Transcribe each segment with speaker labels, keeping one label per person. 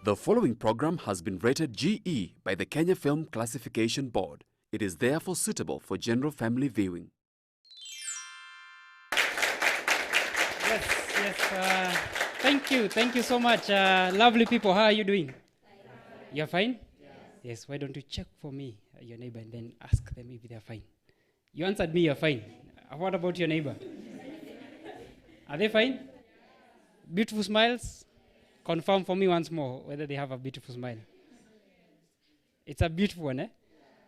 Speaker 1: The following program has been rated GE by the Kenya Film Classification Board. It is therefore suitable for general family viewing.
Speaker 2: Yes. Thank you so much. Lovely people, how are you doing? You're fine? Yes, why don't you check for me, your neighbor, and then ask them if they're fine. You answered me, you're fine. What about your neighbor? Are they fine? Beautiful smiles? Confirm for me once more whether they have a beautiful smile. It's a beautiful one, eh?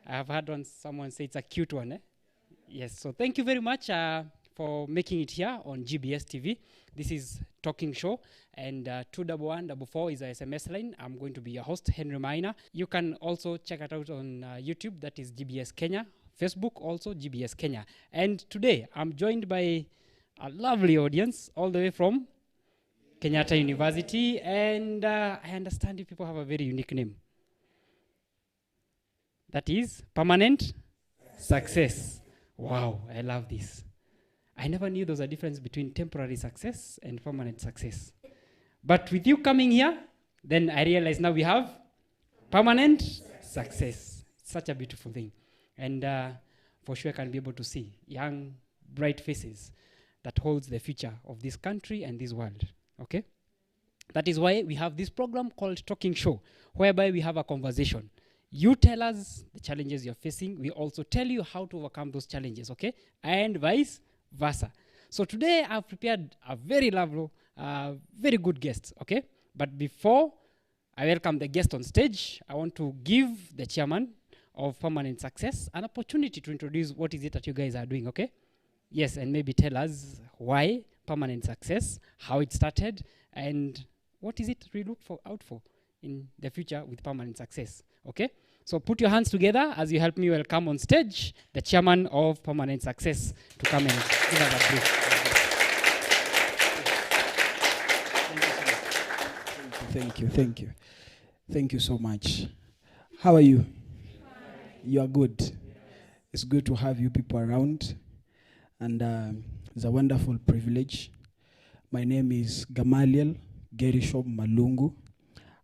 Speaker 2: I have heard someone say it's a cute one, eh? Yes, so thank you very much for making it here on GBS TV. This is Talking Show, and 21144 is a SMS line. I'm going to be your host, Henry Maina. You can also check it out on YouTube, that is GBS Kenya. Facebook, also GBS Kenya. And today, I'm joined by a lovely audience all the way from Kenyatta University, and I understand you people have a very unique name. That is Permanent Success. Wow, I love this. I never knew there was a difference between temporary success and permanent success. But with you coming here, then I realize now we have permanent success. Such a beautiful thing. And for sure I can be able to see young, bright faces that holds the future of this country and this world. Okay? That is why we have this program called Talking Show, whereby we have a conversation. You tell us the challenges you're facing. We also tell you how to overcome those challenges, okay? And vice versa. So today I've prepared a very lovely, very good guest, okay? But before I welcome the guest on stage, I want to give the chairman of Permanent Success an opportunity to introduce what is it that you guys are doing, okay? Yes, and maybe tell us why Permanent Success, how it started, and what is it we look out for in the future with Permanent Success, okay? So put your hands together as you help me welcome on stage the chairman of Permanent Success to come and give us a brief.
Speaker 3: Thank you so much. How are you? You are good. It's good to have you people around, and it's a wonderful privilege. My name is Gamaliel Gerishom Malungu.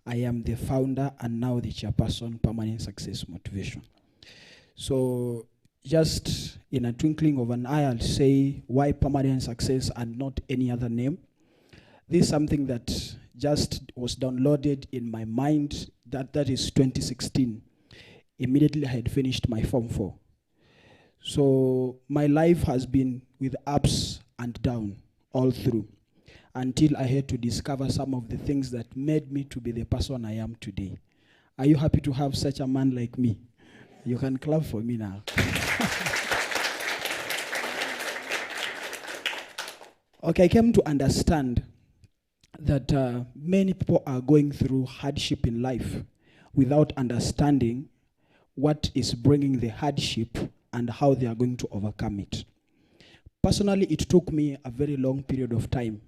Speaker 3: I am the founder and now the chairperson, Permanent Success Motivation. So just in a twinkling of an eye, I'll say why Permanent Success and not any other name. This is something that just was downloaded in my mind. That is 2016. Immediately I had finished my Form 4. So my life has been with ups and downs all through, until I had to discover some of the things that made me to be the person I am today. Are you happy to have such a man like me? You can clap for me now. Okay, I came to understand that many people are going through hardship in life without understanding what is bringing the hardship and how they are going to overcome it. Personally, it took me a very long period of time.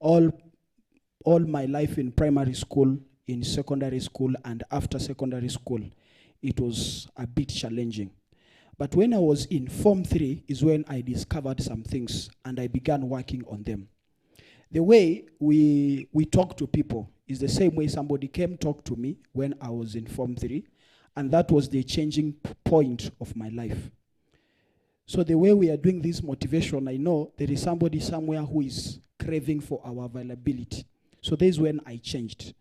Speaker 3: All my life in primary school, in secondary school, and after secondary school, it was a bit challenging. But when I was in Form 3 is when I discovered some things and I began working on them. The way we talk to people is the same way somebody came talk to me when I was in Form 3, and that was the changing point of my life. So the way we are doing this motivation, I know there is somebody somewhere who is craving for our availability. So this is when I changed.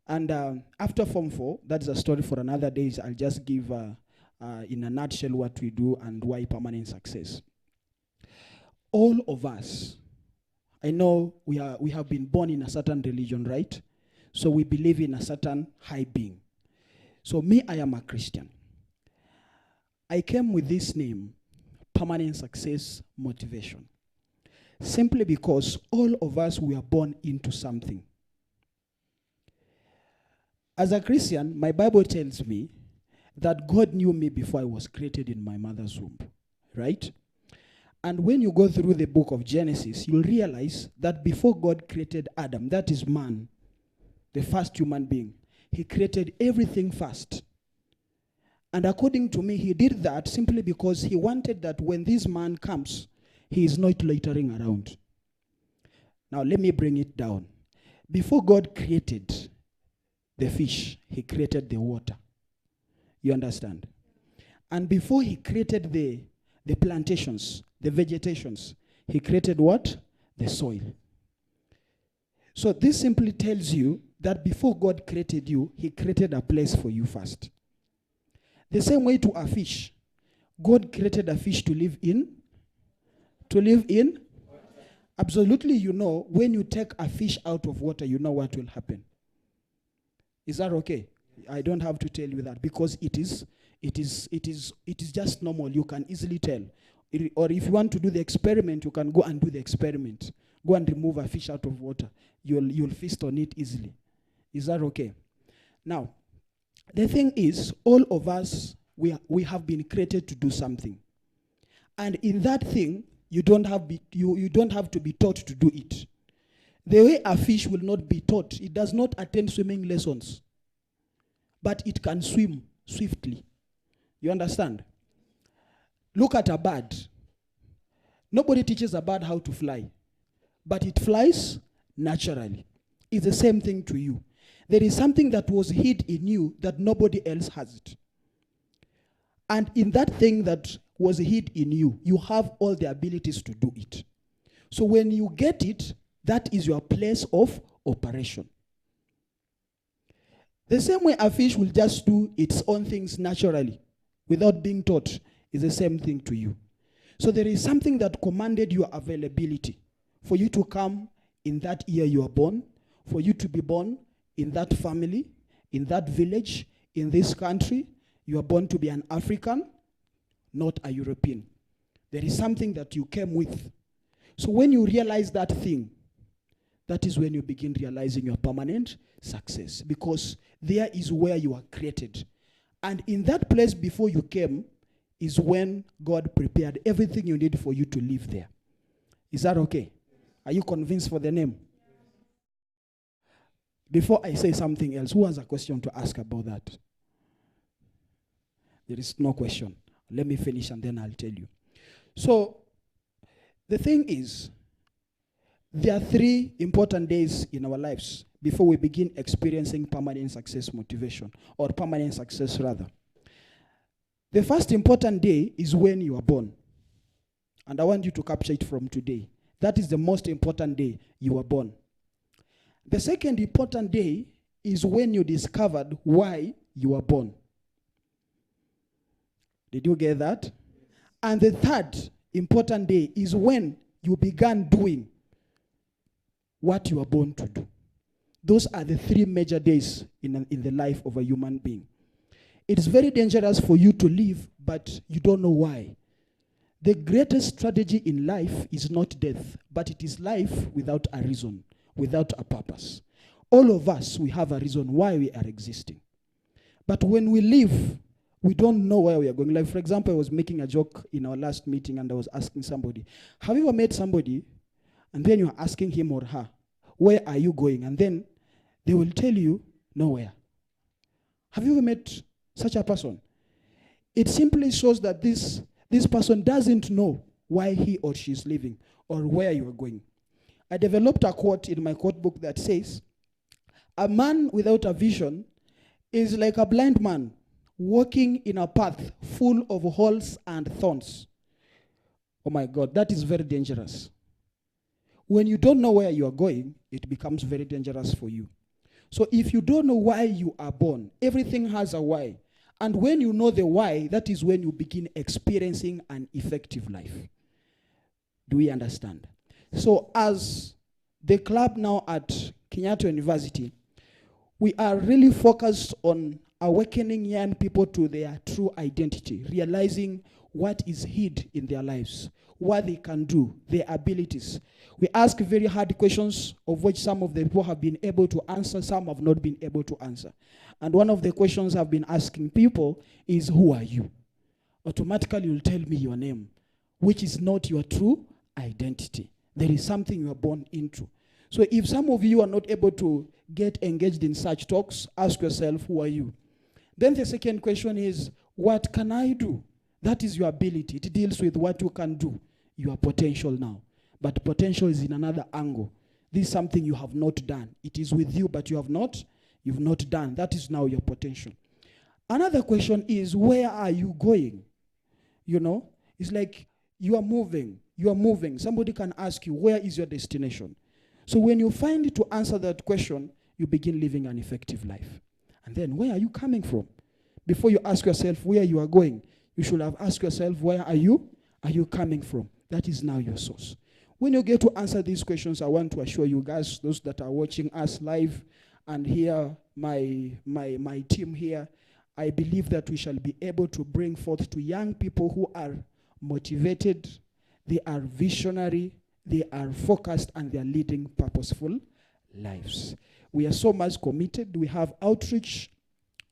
Speaker 3: And after Form 4, that's a story for another day. I'll just give in a nutshell what we do and why Permanent Success. All of us, I know we have been born in a certain religion, right? So we believe in a certain high being. So me, I am a Christian. I came with this name, Permanent Success Motivation, simply because all of us were born into something. As a Christian, my Bible tells me that God knew me before I was created in my mother's womb, right? And when you go through the book of Genesis, you'll realize that before God created Adam, that is man, the first human being, he created everything first. And according to me, he did that simply because he wanted that when this man comes, he is not loitering around. Now, let me bring it down. Before God created, the fish, he created the water. You understand? And before he created the plantations, the vegetations, he created what? The soil. So this simply tells you that before God created you, he created a place for you first. The same way to a fish. God created a fish to live in. To live in. Absolutely, you know, when you take a fish out of water, you know what will happen. Is that okay? I don't have to tell you that because it is just normal. You can easily tell. Or if you want to do the experiment, you can go and do the experiment. Go and remove a fish out of water. You'll feast on it easily. Is that okay? Now, the thing is, all of us, we have been created to do something. And in that thing, you don't have to be taught to do it. The way a fish will not be taught, it does not attend swimming lessons. But it can swim swiftly. You understand? Look at a bird. Nobody teaches a bird how to fly. But it flies naturally. It's the same thing to you. There is something that was hid in you that nobody else has it. And in that thing that was hid in you, you have all the abilities to do it. So when you get it, that is your place of operation. The same way a fish will just do its own things naturally without being taught is the same thing to you. So there is something that commanded your availability for you to come in that year you are born, for you to be born in that family, in that village, in this country. You are born to be an African, not a European. There is something that you came with. So when you realize that thing, that is when you begin realizing your permanent success, because there is where you are created. And in that place before you came is when God prepared everything you need for you to live there. Is that okay? Are you convinced for the name? Before I say something else, who has a question to ask about that? There is no question. Let me finish and then I'll tell you. So, the thing is, there are 3 important days in our lives before we begin experiencing permanent success motivation, or permanent success rather. The first important day is when you are born. And I want you to capture it from today. That is the most important day you were born. The second important day is when you discovered why you were born. Did you get that? And the third important day is when you began doing what you were born to do. Those are the 3 major days in the life of a human being. It's very dangerous for you to live, but you don't know why. The greatest strategy in life is not death, but it is life without a reason, without a purpose. All of us, we have a reason why we are existing. But when we live, we don't know where we are going. Like, for example, I was making a joke in our last meeting and I was asking somebody, have you ever met somebody and then you're asking him or her, where are you going? And then they will tell you, nowhere. Have you ever met such a person? It simply shows that this person doesn't know why he or she is living or where you are going. I developed a quote in my quote book that says, a man without a vision is like a blind man walking in a path full of holes and thorns. Oh my God, that is very dangerous. When you don't know where you are going, it becomes very dangerous for you. So if you don't know why you are born, everything has a why. And when you know the why, that is when you begin experiencing an effective life. Do we understand? So as the club now at Kenyatta University, we are really focused on awakening young people to their true identity, realizing what is hid in their lives, what they can do, their abilities. We ask very hard questions, of which some of the people have been able to answer, some have not been able to answer. And one of the questions I've been asking people is, who are you? Automatically you'll tell me your name, which is not your true identity. There is something you are born into. So if some of you are not able to get engaged in such talks, ask yourself, who are you? Then the second question is, what can I do? That is your ability. It deals with what you can do, your potential now. But potential is in another angle. This is something you have not done. It is with you, but you have not you've not done. That is now your potential. Another question is, where are you going? You know, it's like you are moving. Somebody can ask you, where is your destination? So when you find to answer that question, you begin living an effective life. And then, where are you coming from? Before you ask yourself where you are going, you should have asked yourself, where are you coming from? That is now your source. When you get to answer these questions, I want to assure you guys, those that are watching us live and here, my team here, I believe that we shall be able to bring forth to young people who are motivated, they are visionary, they are focused, and they are leading purposeful lives. We are so much committed. We have outreach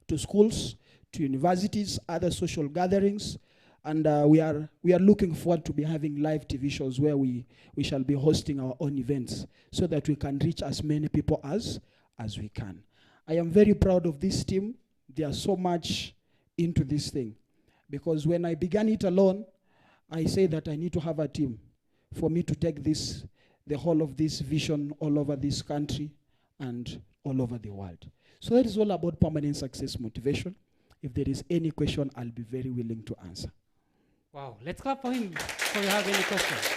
Speaker 3: to schools, to universities, other social gatherings, and we are looking forward to be having live TV shows where we shall be hosting our own events so that we can reach as many people as we can. I am very proud of this team. They are so much into this thing, because when I began it alone, I say that I need to have a team for me to take the whole of this vision all over this country and all over the world. So that is all about permanent success motivation. If there is any question, I'll be very willing to answer.
Speaker 2: Wow, let's clap for him if you have any questions.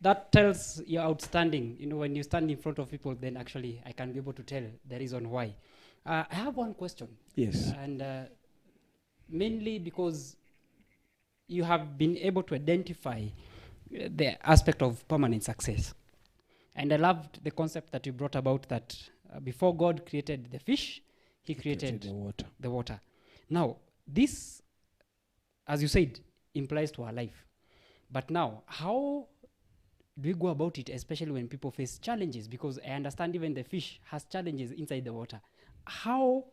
Speaker 2: That tells you're outstanding. You know, when you stand in front of people, then actually I can be able to tell the reason why. I have one question.
Speaker 3: Yes.
Speaker 2: And mainly because you have been able to identify the aspect of permanent success. And I loved the concept that you brought about that before God created the fish, he created the water. Now, this, as you said, implies to our life. But now, how do we go about it, especially when people face challenges? Because I understand even the fish has challenges inside the water. How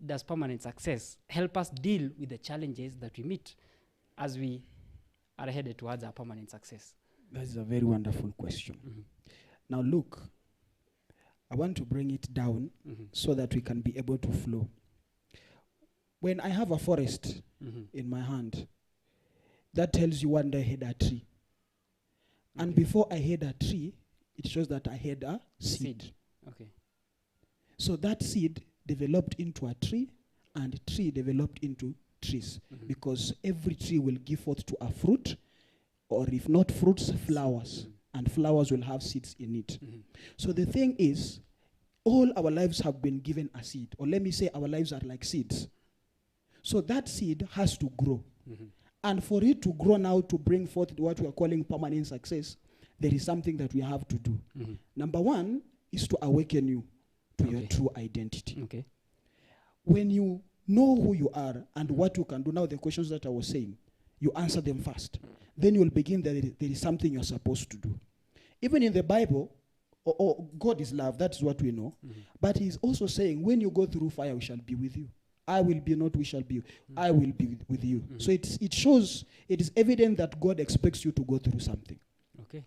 Speaker 2: does permanent success help us deal with the challenges that we meet as we are headed towards our permanent success?
Speaker 3: That is a very wonderful question. Mm-hmm. Now look, I want to bring it down so that we can be able to flow. When I have a forest in my hand, that tells you one day I had a tree. And before I had a tree, it shows that I had a seed.
Speaker 2: Okay.
Speaker 3: So that seed developed into a tree, and tree developed into trees. Because every tree will give forth to a fruit, or if not fruits, flowers. And flowers will have seeds in it. So the thing is, all our lives have been given a seed. Or let me say our lives are like seeds. So that seed has to grow. And for it to grow now to bring forth what we are calling permanent success, there is something that we have to do. Number one is to awaken you to your true identity.
Speaker 2: Okay.
Speaker 3: When you know who you are and what you can do, now the questions that I was saying, you answer them first. Then you will begin that there is something you're supposed to do. Even in the Bible, God is love, that's what we know. But he's also saying, when you go through fire, we shall be with you. I will be not, we shall be. I will be with you. So it shows, it is evident that God expects you to go through something.
Speaker 2: Okay.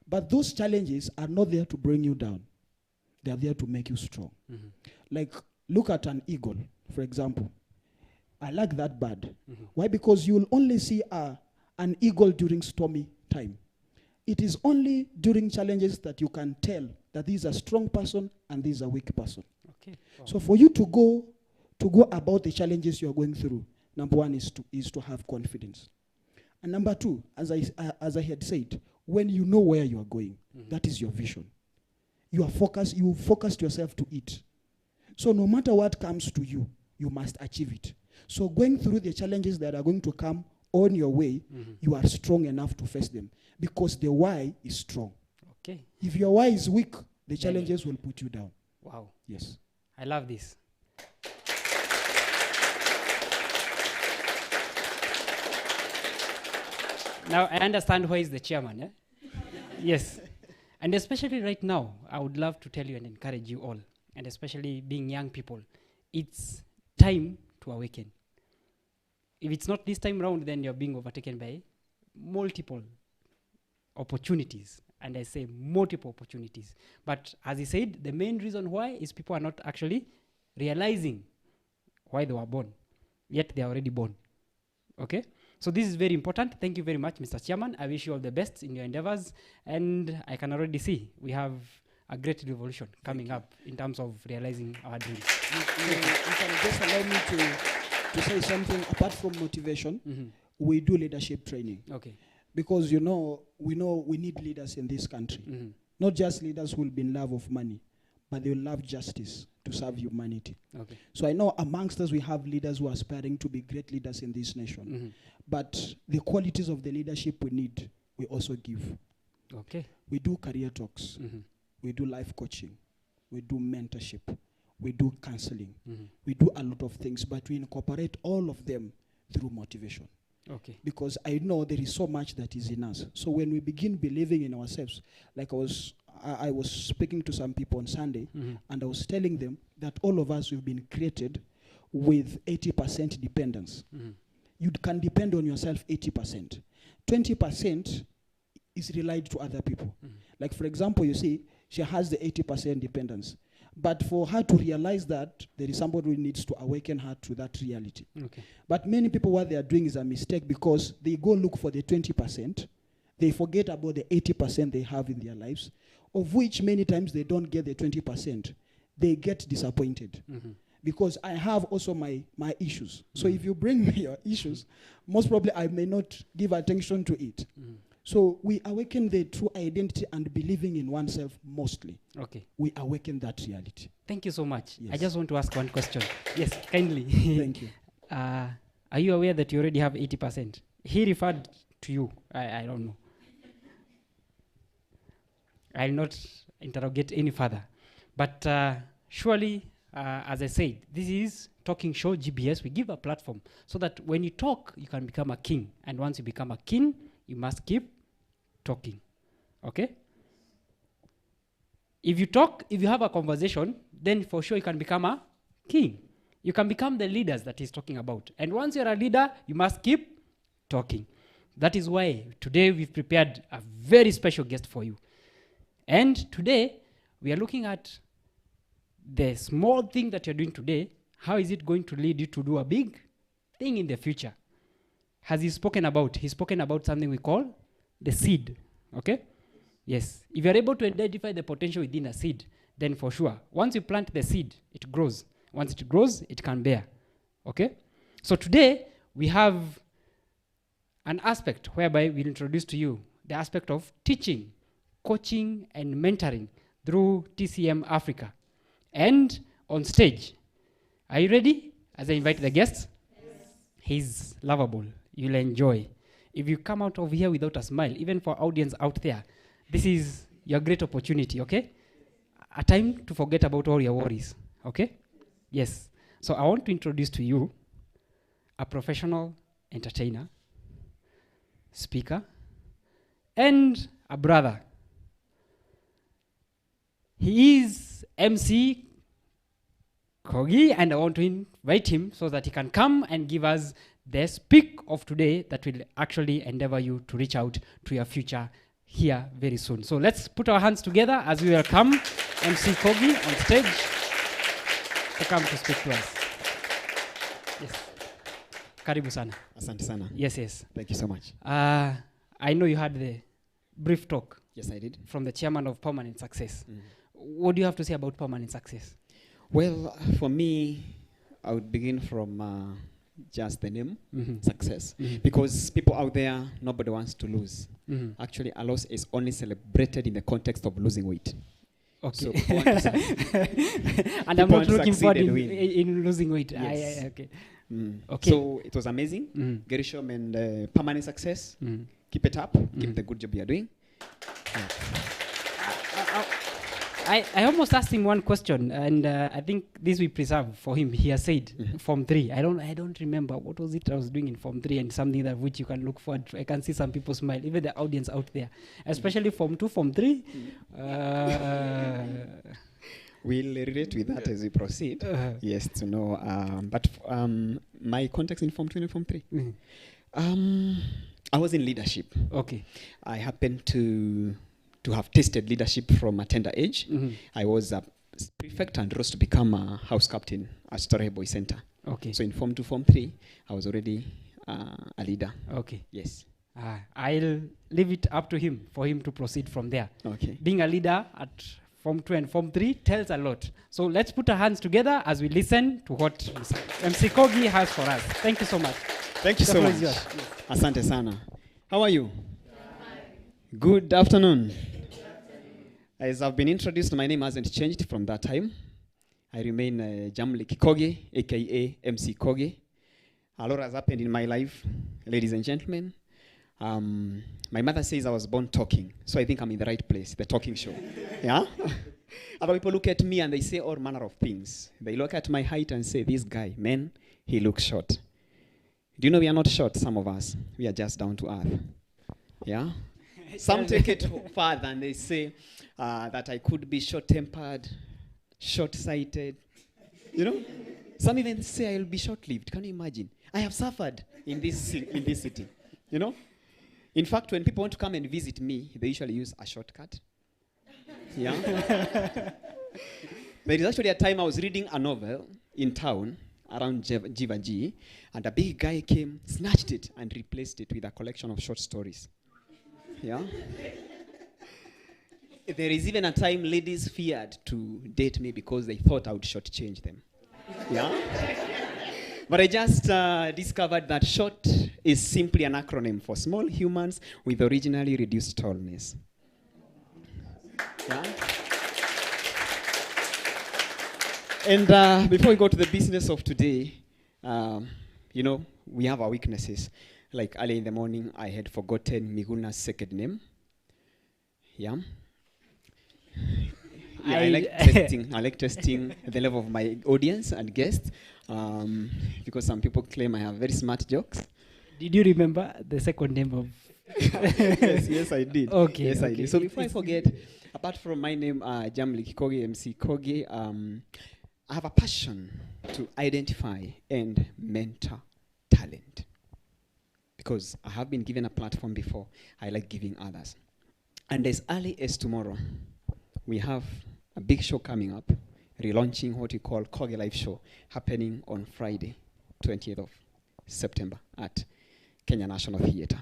Speaker 3: But those challenges are not there to bring you down. They are there to make you strong. Like, look at an eagle, for example. I like that bird. Why? Because you will only see an eagle during stormy time. It is only during challenges that you can tell that this is a strong person and this is a weak person.
Speaker 2: Okay. Wow.
Speaker 3: So for you to go about the challenges you are going through, number one is to have confidence. And number two, as I had said, when you know where you are going, that is your vision. You focused yourself to it. So no matter what comes to you, you must achieve it. So going through the challenges that are going to come on your way, you are strong enough to face them because the why is strong.
Speaker 2: Okay.
Speaker 3: If your why is weak, the challenges will put you down.
Speaker 2: Wow.
Speaker 3: Yes.
Speaker 2: I love this. Now I understand why he's the chairman. Eh? Yes. And especially right now, I would love to tell you and encourage you all, and especially being young people, it's time to awaken. If it's not this time round, then you're being overtaken by multiple opportunities. And I say multiple opportunities. But as he said, the main reason why is people are not actually realizing why they were born, yet they are already born. Okay? So this is very important. Thank you very much, Mr. Chairman. I wish you all the best in your endeavors. And I can already see we have a great revolution coming up in terms of realizing our dreams.
Speaker 3: You can just allow me to say something. Apart from motivation, we do leadership training.
Speaker 2: Okay.
Speaker 3: Because we know we need leaders in this country. Not just leaders who will be in love of money, but they will love justice to serve humanity.
Speaker 2: Okay.
Speaker 3: So I know amongst us we have leaders who are aspiring to be great leaders in this nation. But the qualities of the leadership we need, we also give.
Speaker 2: Okay.
Speaker 3: We do career talks. We do life coaching. We do mentorship. We do counseling. We do a lot of things, but we incorporate all of them through motivation.
Speaker 2: Okay.
Speaker 3: Because I know there is so much that is in us. So when we begin believing in ourselves, like I was speaking to some people on Sunday, and I was telling them that all of us, we've been created with 80% dependence. You can depend on yourself 80%. 20% is relied to other people. Like, for example, you see, she has the 80% dependence. But for her to realize that, there is somebody who needs to awaken her to that reality. Okay. But many people, what they are doing is a mistake, because they go look for the 20%. They forget about the 80% they have in their lives, of which many times they don't get the 20%. They get disappointed. Because I have also my issues. So if you bring me your issues, most probably I may not give attention to it. So we awaken the true identity and believing in oneself mostly.
Speaker 2: Okay.
Speaker 3: We awaken that reality.
Speaker 2: Thank you so much.
Speaker 3: Yes.
Speaker 2: I just want to ask one question. Yes, kindly.
Speaker 3: Thank you.
Speaker 2: Are you aware that you already have 80%? He referred to you. I don't know. I'll not interrogate any further. But surely, as I said, this is Talking Show GBS. We give a platform so that when you talk, you can become a king. And once you become a king, you must keep talking. Okay? If you talk, if you have a conversation, then for sure you can become a king. You can become the leaders that he's talking about. And once you're a leader, you must keep talking. That is why today we've prepared a very special guest for you. And today, we are looking at the small thing that you're doing today. How is it going to lead you to do a big thing in the future? Has he spoken about? He's spoken about something we call the seed. Okay? Yes. If you're able to identify the potential within a seed, then for sure, once you plant the seed, it grows. Once it grows, it can bear. Okay? So today, we have an aspect whereby we'll introduce to you the aspect of teaching, coaching, and mentoring through TCM Africa. And on stage, are you ready? As I invite the guests? Yes. He's lovable. You'll enjoy. If you come out of here without a smile, even for audience out there, this is your great opportunity, okay? A time to forget about all your worries, okay? Yes. So I want to introduce to you a professional entertainer, speaker, and a brother. He is MC Kogi, and I want to invite him so that he can come and give us the speak of today that will actually endeavor you to reach out to your future here very soon. So let's put our hands together as we welcome MC Kogi on stage to come to speak to us. Yes. Karibu sana.
Speaker 4: Asante sana.
Speaker 2: Yes, yes.
Speaker 4: Thank you so much.
Speaker 2: I know you had the brief talk.
Speaker 4: Yes, I did.
Speaker 2: From the chairman of Permanent Success. What do you have to say about Permanent Success?
Speaker 4: Well, for me, I would begin from just the name, success. Because people out there, nobody wants to lose. Actually, a loss is only celebrated in the context of losing weight.
Speaker 2: Okay.
Speaker 4: So
Speaker 2: and I'm not looking forward in losing weight.
Speaker 4: Yes.
Speaker 2: Okay.
Speaker 4: Okay. So it was amazing. Gerishom and Permanent Success. Keep it up. Keep the good job you're doing.
Speaker 2: I almost asked him one question, and I think this we preserve for him. He has said Form 3. I don't remember what was it I was doing in Form 3, and something that which you can look forward to. I can see some people smile, even the audience out there, especially Form 2, Form 3.
Speaker 4: We'll relate with that as we proceed. Yes, to know. But my context in Form 2 and Form 3. I was in leadership.
Speaker 2: Okay.
Speaker 4: I happened to have tasted leadership from a tender age. I was a prefect and rose to become a house captain at Story Boy Center.
Speaker 2: Okay.
Speaker 4: So in Form 2, Form 3, I was already a leader.
Speaker 2: Okay.
Speaker 4: Yes.
Speaker 2: I'll leave it up to him for him to proceed from there.
Speaker 4: Okay.
Speaker 2: Being a leader at Form 2 and Form 3 tells a lot. So let's put our hands together as we listen to what MC Kogi has for us. Thank you so much.
Speaker 4: Thank you
Speaker 2: The
Speaker 4: so
Speaker 2: floor
Speaker 4: much.
Speaker 2: is yours.
Speaker 4: Asante sana. How are you? Good afternoon. As I've been introduced, my name hasn't changed from that time. I remain Jamlick Kogi, aka MC Kogi. A lot has happened in my life, ladies and gentlemen. My mother says I was born talking, so I think I'm in the right place, the talking show. Yeah? Other people look at me and they say all manner of things. They look at my height and say, this guy, man, he looks short. Do you know we are not short, some of us? We are just down to earth. Yeah? Some take it further and they say that I could be short-tempered, short-sighted. You know? Some even say I'll be short-lived. Can you imagine? I have suffered in this city. You know? In fact, when people want to come and visit me, they usually use a shortcut. Yeah? There is actually a time I was reading a novel in town around Jivaji, and a big guy came, snatched it, and replaced it with a collection of short stories. Yeah? There is even a time ladies feared to date me because they thought I would shortchange them. Yeah? But I just discovered that short is simply an acronym for small humans with originally reduced tallness. Yeah? And before we go to the business of today, you know, we have our weaknesses. Like early in the morning, I had forgotten Miguna's second name. Yeah? Yeah, I like testing the level of my audience and guests because some people claim I have very smart jokes.
Speaker 2: Did you remember the second name of?
Speaker 4: yes, I did.
Speaker 2: Okay.
Speaker 4: Yes, I did. So before I forget, apart from my name, Jamlick Kogi, MC Kogi, I have a passion to identify and mentor talent. Because I have been given a platform before, I like giving others. And as early as tomorrow, we have a big show coming up, relaunching what we call Kogi Live Show, happening on Friday, 20th of September at Kenya National Theatre.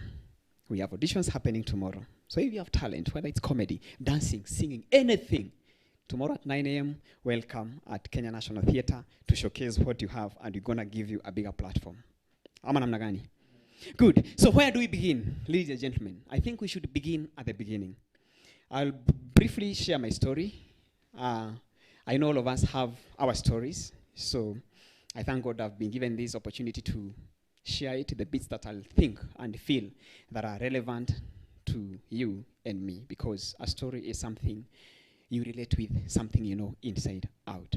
Speaker 4: We have auditions happening tomorrow. So if you have talent, whether it's comedy, dancing, singing, anything, tomorrow at 9 a.m., welcome at Kenya National Theatre to showcase what you have, and we're going to give you a bigger platform. Ama namna gani? Good. So where do we begin, ladies and gentlemen? I think we should begin at the beginning. I'll briefly share my story. I know all of us have our stories, so I thank God I've been given this opportunity to share it, the bits that I'll think and feel that are relevant to you and me, because a story is something you relate with, something you know inside out.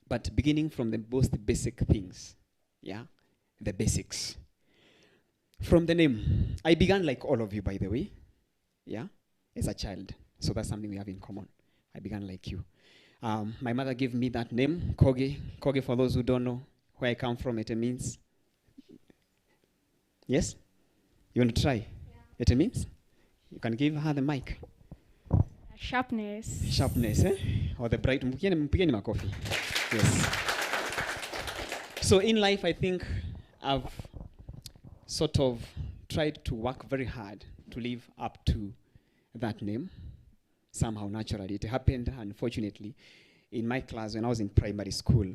Speaker 4: But beginning from the most basic things, yeah, the basics. From the name, I began like all of you, by the way, yeah, as a child. So that's something we have in common. I began like you. My mother gave me that name, Kogi. Kogi, for those who don't know where I come from, it means... Yes? You want to try? Yeah. It means? You can give her the mic.
Speaker 5: Sharpness.
Speaker 4: Sharpness, eh? Or the bright... Mpigeni makofi. Yes. So in life, I think I've sort of tried to work very hard to live up to that name. Somehow, naturally. It happened, unfortunately, in my class when I was in primary school.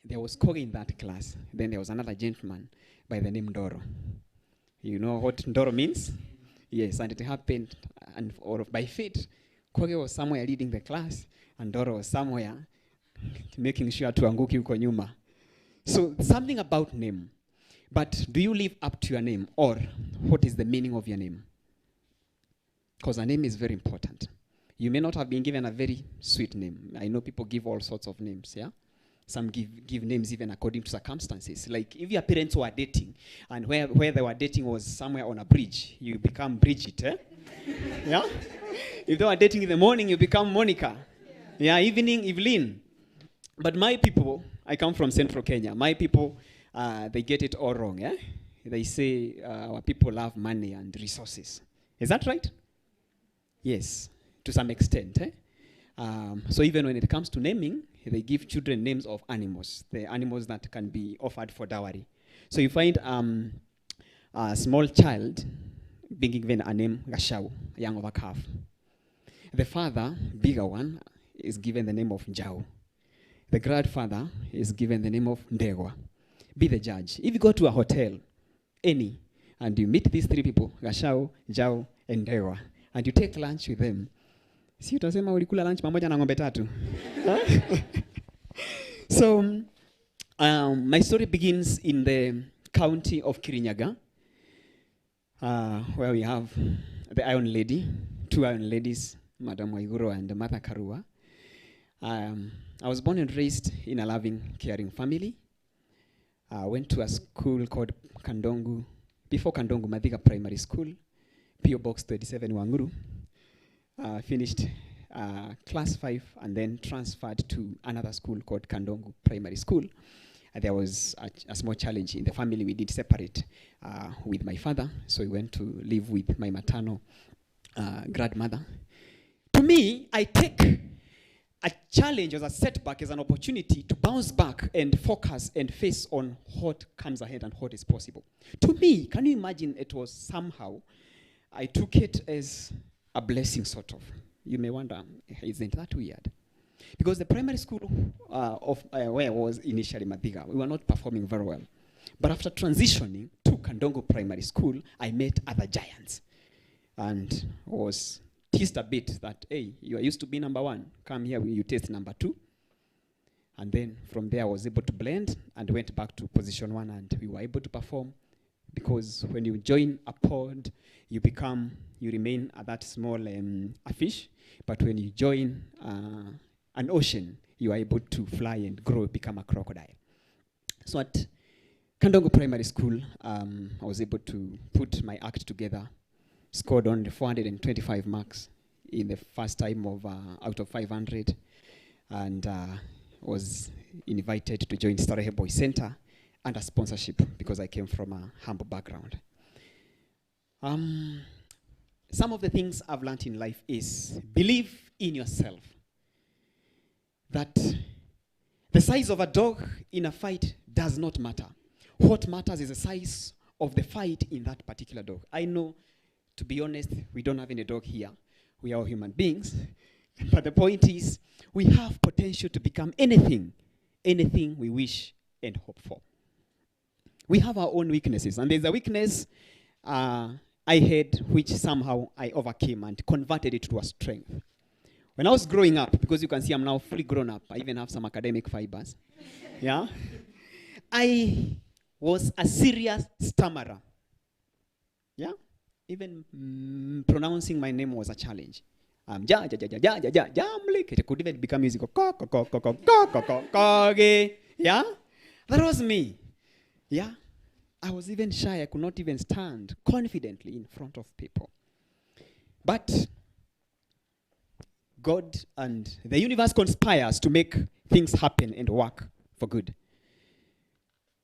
Speaker 4: There was Kogi in that class. Then there was another gentleman by the name Ndoro. You know what Ndoro means? Yes, and it happened, and or by fate, Kogi was somewhere leading the class, and Ndoro was somewhere making sure tuanguki uko nyuma. So something about name. But do you live up to your name, or what is the meaning of your name? Because a name is very important. You may not have been given a very sweet name. I know people give all sorts of names, yeah? Some give names even according to circumstances. Like if your parents were dating, and where they were dating was somewhere on a bridge, you become Bridget, eh? Yeah? If they were dating in the morning, you become Monica. Yeah, evening, Evelyn. But my people, I come from Central Kenya. My people, they get it all wrong, eh? They say our people love money and resources. Is that right? Yes, to some extent. Eh? So even when it comes to naming, they give children names of animals, the animals that can be offered for dowry. So you find a small child being given a name Gashau, young of a calf. The father, bigger one, is given the name of Njau. The grandfather is given the name of Ndegwa. Be the judge. If you go to a hotel, any, and you meet these three people, Gashau, Njau, and Ndegwa, and you take lunch with them, si utasema ulikula lunch pamoja na ng'ombe tatu. So, my story begins in the county of Kirinyaga, where we have the Iron Lady, two Iron Ladies, Madam Waiguro and Mother Karua. I was born and raised in a loving, caring family. I went to a school called Kandongu, before Kandongu, Madhiga Primary School, P.O. Box 37 Wanguru. Finished class 5 and then transferred to another school called Kandongu Primary School. There was a small challenge in the family. We did separate with my father, so we went to live with my maternal grandmother. To me, I take a challenge as a setback, as an opportunity to bounce back and focus and face on what comes ahead and what is possible. To me, can you imagine it was somehow, I took it as a blessing, sort of. You may wonder, isn't that weird? Because the primary school where I was initially, Madhiga, we were not performing very well. But after transitioning to Kandongo Primary School, I met other giants and was teased a bit that, hey, you are used to be number 1. Come here, you taste number 2. And then from there, I was able to blend and went back to position 1, and we were able to perform. Because when you join a pond, you remain at that small a fish. But when you join an ocean, you are able to fly and grow, become a crocodile. So at Kandongo Primary School, I was able to put my act together, scored on the 425 marks in the first time of out of 500, and was invited to join Starehe Boys Center under sponsorship because I came from a humble background. Some of the things I've learned in life is believe in yourself. That the size of a dog in a fight does not matter. What matters is the size of the fight in that particular dog. I know, to be honest, we don't have any dog here. We are all human beings. But the point is, we have potential to become anything we wish and hope for. We have our own weaknesses. And there's a weakness I had, which somehow I overcame and converted it to a strength. When I was growing up, because you can see I'm now fully grown up, I even have some academic fibers. Yeah? I was a serious stammerer. Yeah? Even pronouncing my name was a challenge. Jamlick. It could even become musical. Yeah? That was me. Yeah? I was even shy. I could not even stand confidently in front of people. But God and the universe conspires to make things happen and work for good.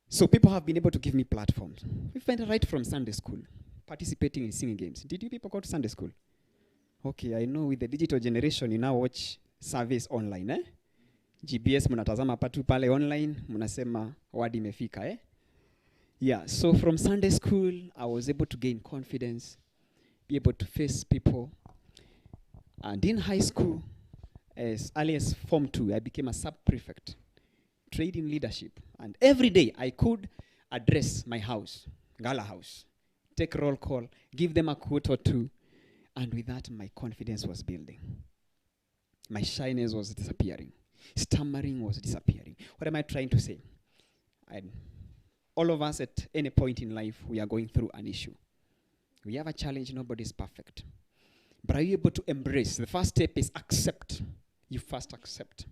Speaker 4: So people have been able to give me platforms. We went right from Sunday school, participating in singing games. Did you people go to Sunday school? Okay, I know with the digital generation, you now watch service online, eh? GBS munatazama patu pale online, munasema wadi imefika, eh? Yeah, so from Sunday school, I was able to gain confidence, be able to face people. And in high school, as early as Form 2, I became a sub-prefect, trained in leadership. And every day, I could address my house, Gala house, take roll call, give them a quote or two, and with that, my confidence was building. My shyness was disappearing. Stammering was disappearing. What am I trying to say? All of us at any point in life, we are going through an issue. We have a challenge, nobody is perfect. But are you able to embrace? The first step is accept. You first accept.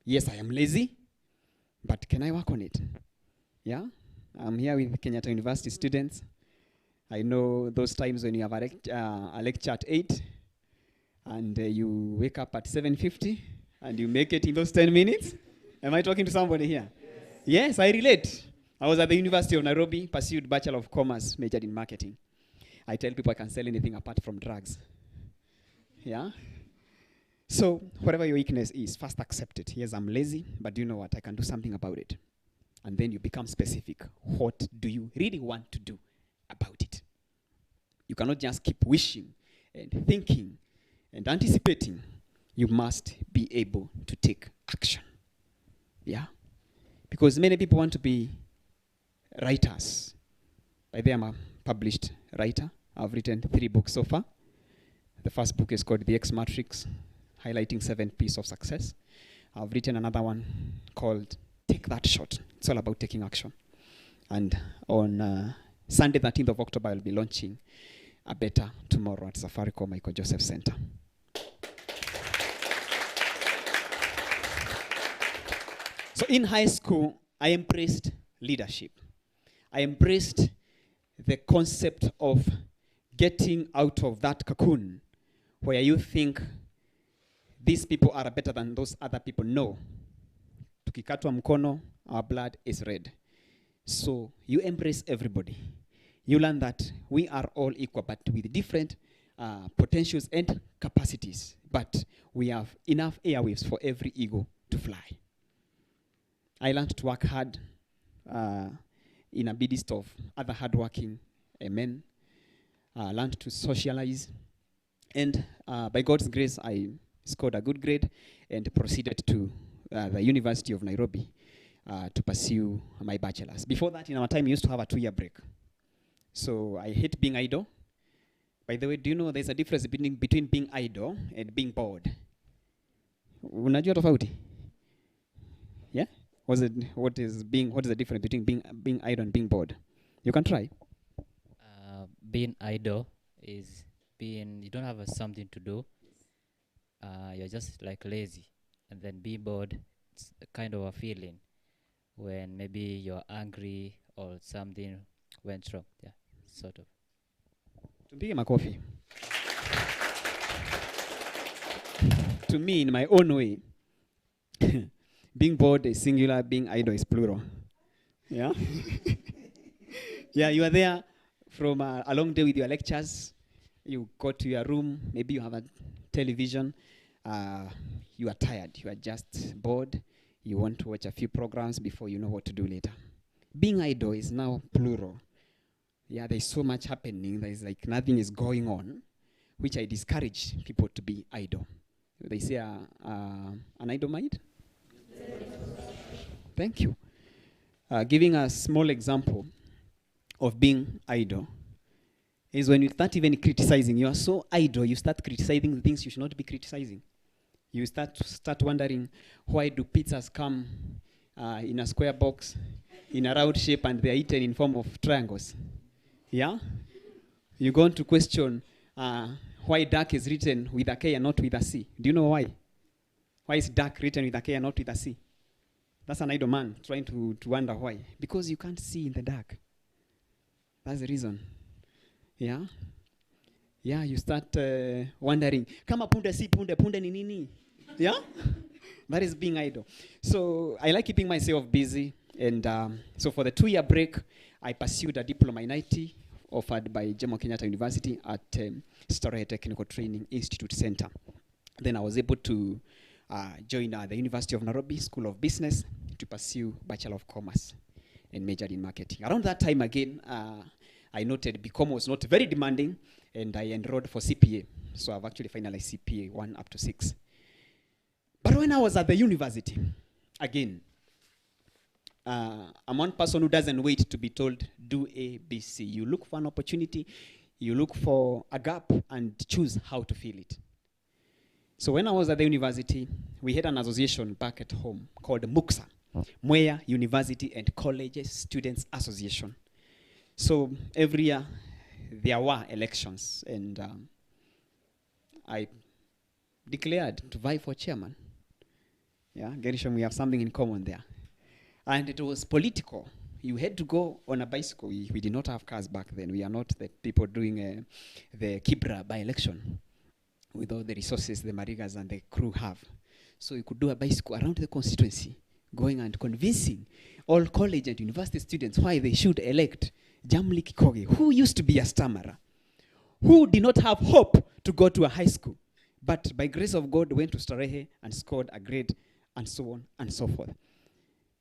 Speaker 4: Yes, I am lazy, but can I work on it? Yeah? I'm here with Kenyatta University students. I know those times when you have a lecture at 8, and you wake up at 7:50, and you make it in those 10 minutes. Am I talking to somebody here? Yes, I relate. I was at the University of Nairobi, pursued Bachelor of Commerce, majored in marketing. I tell people I can sell anything apart from drugs. Yeah? So, whatever your weakness is, first accept it. Yes, I'm lazy, but do you know what? I can do something about it. And then you become specific. What do you really want to do about it? You cannot just keep wishing and thinking and anticipating. You must be able to take action. Yeah? Because many people want to be writers. By the way, I'm a published writer. I've written 3 books so far. The first book is called The X Matrix, highlighting 7 P's of success. I've written another one called Take That Shot. It's all about taking action. And on Sunday, 13th of October, I'll be launching a beta tomorrow at Safaricom Michael Joseph Center. So in high school, I embraced leadership. I embraced the concept of getting out of that cocoon where you think these people are better than those other people. No. Tukikatwa mkono, our blood is red. So you embrace everybody. You learn that we are all equal, but with different potentials and capacities. But we have enough airwaves for every ego to fly. I learned to work hard in a midst of other hardworking men. I learned to socialize. And by God's grace, I scored a good grade and proceeded to the University of Nairobi to pursue my bachelor's. Before that, in our time, we used to have a 2-year break. So I hate being idle. By the way, do you know there's a difference between being idle and being bored? Unajua tofauti? Yeah? What is the difference between being idle and being bored? You can try.
Speaker 5: Being idle is being, you don't have something to do. You're just like lazy. And then being bored, it's a kind of a feeling when maybe you're angry or something went wrong. Yeah, sort of.
Speaker 4: Tupige makofi. To me, in my own way, being bored is singular, being idle is plural. Yeah? Yeah, you are there from a long day with your lectures. You go to your room, maybe you have a television. You are tired, you are just bored. You want to watch a few programs before you know what to do later. Being idle is now plural. Yeah, there's so much happening. There's like nothing is going on, which I discourage people to be idle. They say an idle mind? Thank you. Giving a small example of being idle is when you start even criticizing. You are so idle, you start criticizing the things you should not be criticizing. You start wondering, why do pizzas come in a square box, in a round shape, and they are eaten in form of triangles? Yeah? You go on to question why dark is written with a K and not with a C. Do you know why? Why is dark written with a K and not with a C? That's an idle man trying to wonder why. Because you can't see in the dark. That's the reason. Yeah? Yeah, you start wondering, kama punde si punde, punde ni nini? Yeah? That is being idle. So I like keeping myself busy. And so for the 2-year break, I pursued a diploma in IT offered by Kenyattta University at Starehe Technical Training Institute Center. Then I was able to join the University of Nairobi School of Business to pursue Bachelor of Commerce and majored in marketing. Around that time again, I noted BCom was not very demanding, and I enrolled for CPA. So I've actually finalized CPA 1 up to 6. But when I was at the university, again, I'm one person who doesn't wait to be told, do A, B, C. You look for an opportunity, you look for a gap, and choose how to fill it. So when I was at the university, we had an association back at home called MUCSA, Mwea University and Colleges Students Association. So every year, there were elections, and I declared to vie for chairman. Yeah, Gerishom, we have something in common there. And it was political. You had to go on a bicycle. We did not have cars back then. We are not the people doing the Kibra by-election with all the resources the Marigas and the crew have. So you could do a bicycle around the constituency, going and convincing all college and university students why they should elect Jamlick Kogi, who used to be a stammerer, who did not have hope to go to a high school, but by grace of God went to Starehe and scored a grade, and so on and so forth.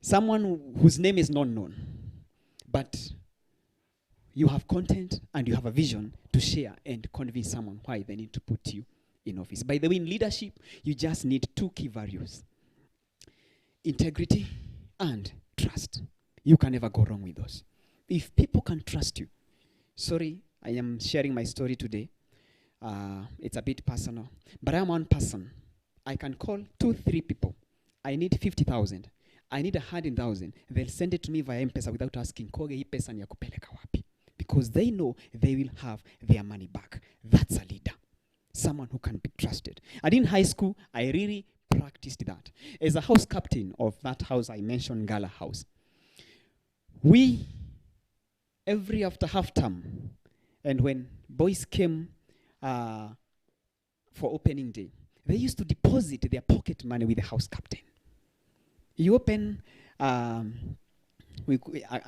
Speaker 4: Someone whose name is not known, but you have content and you have a vision to share and convince someone why they need to put you in office. By the way, in leadership, you just need 2 key values: integrity and trust. You can never go wrong with those. If people can trust you, sorry, I am sharing my story today. It's a bit personal, but I'm one person. I can call 2-3 people. I need 50,000. I need 100,000. They'll send it to me via M-Pesa without asking, Koge, hii pesa ni ya kupeleka wapi? Because they know they will have their money back. That's a leader. Someone who can be trusted. And in high school, I really practiced that. As a house captain of that house I mentioned, Gala House, we, every after half term, and when boys came for opening day, they used to deposit their pocket money with the house captain. You open an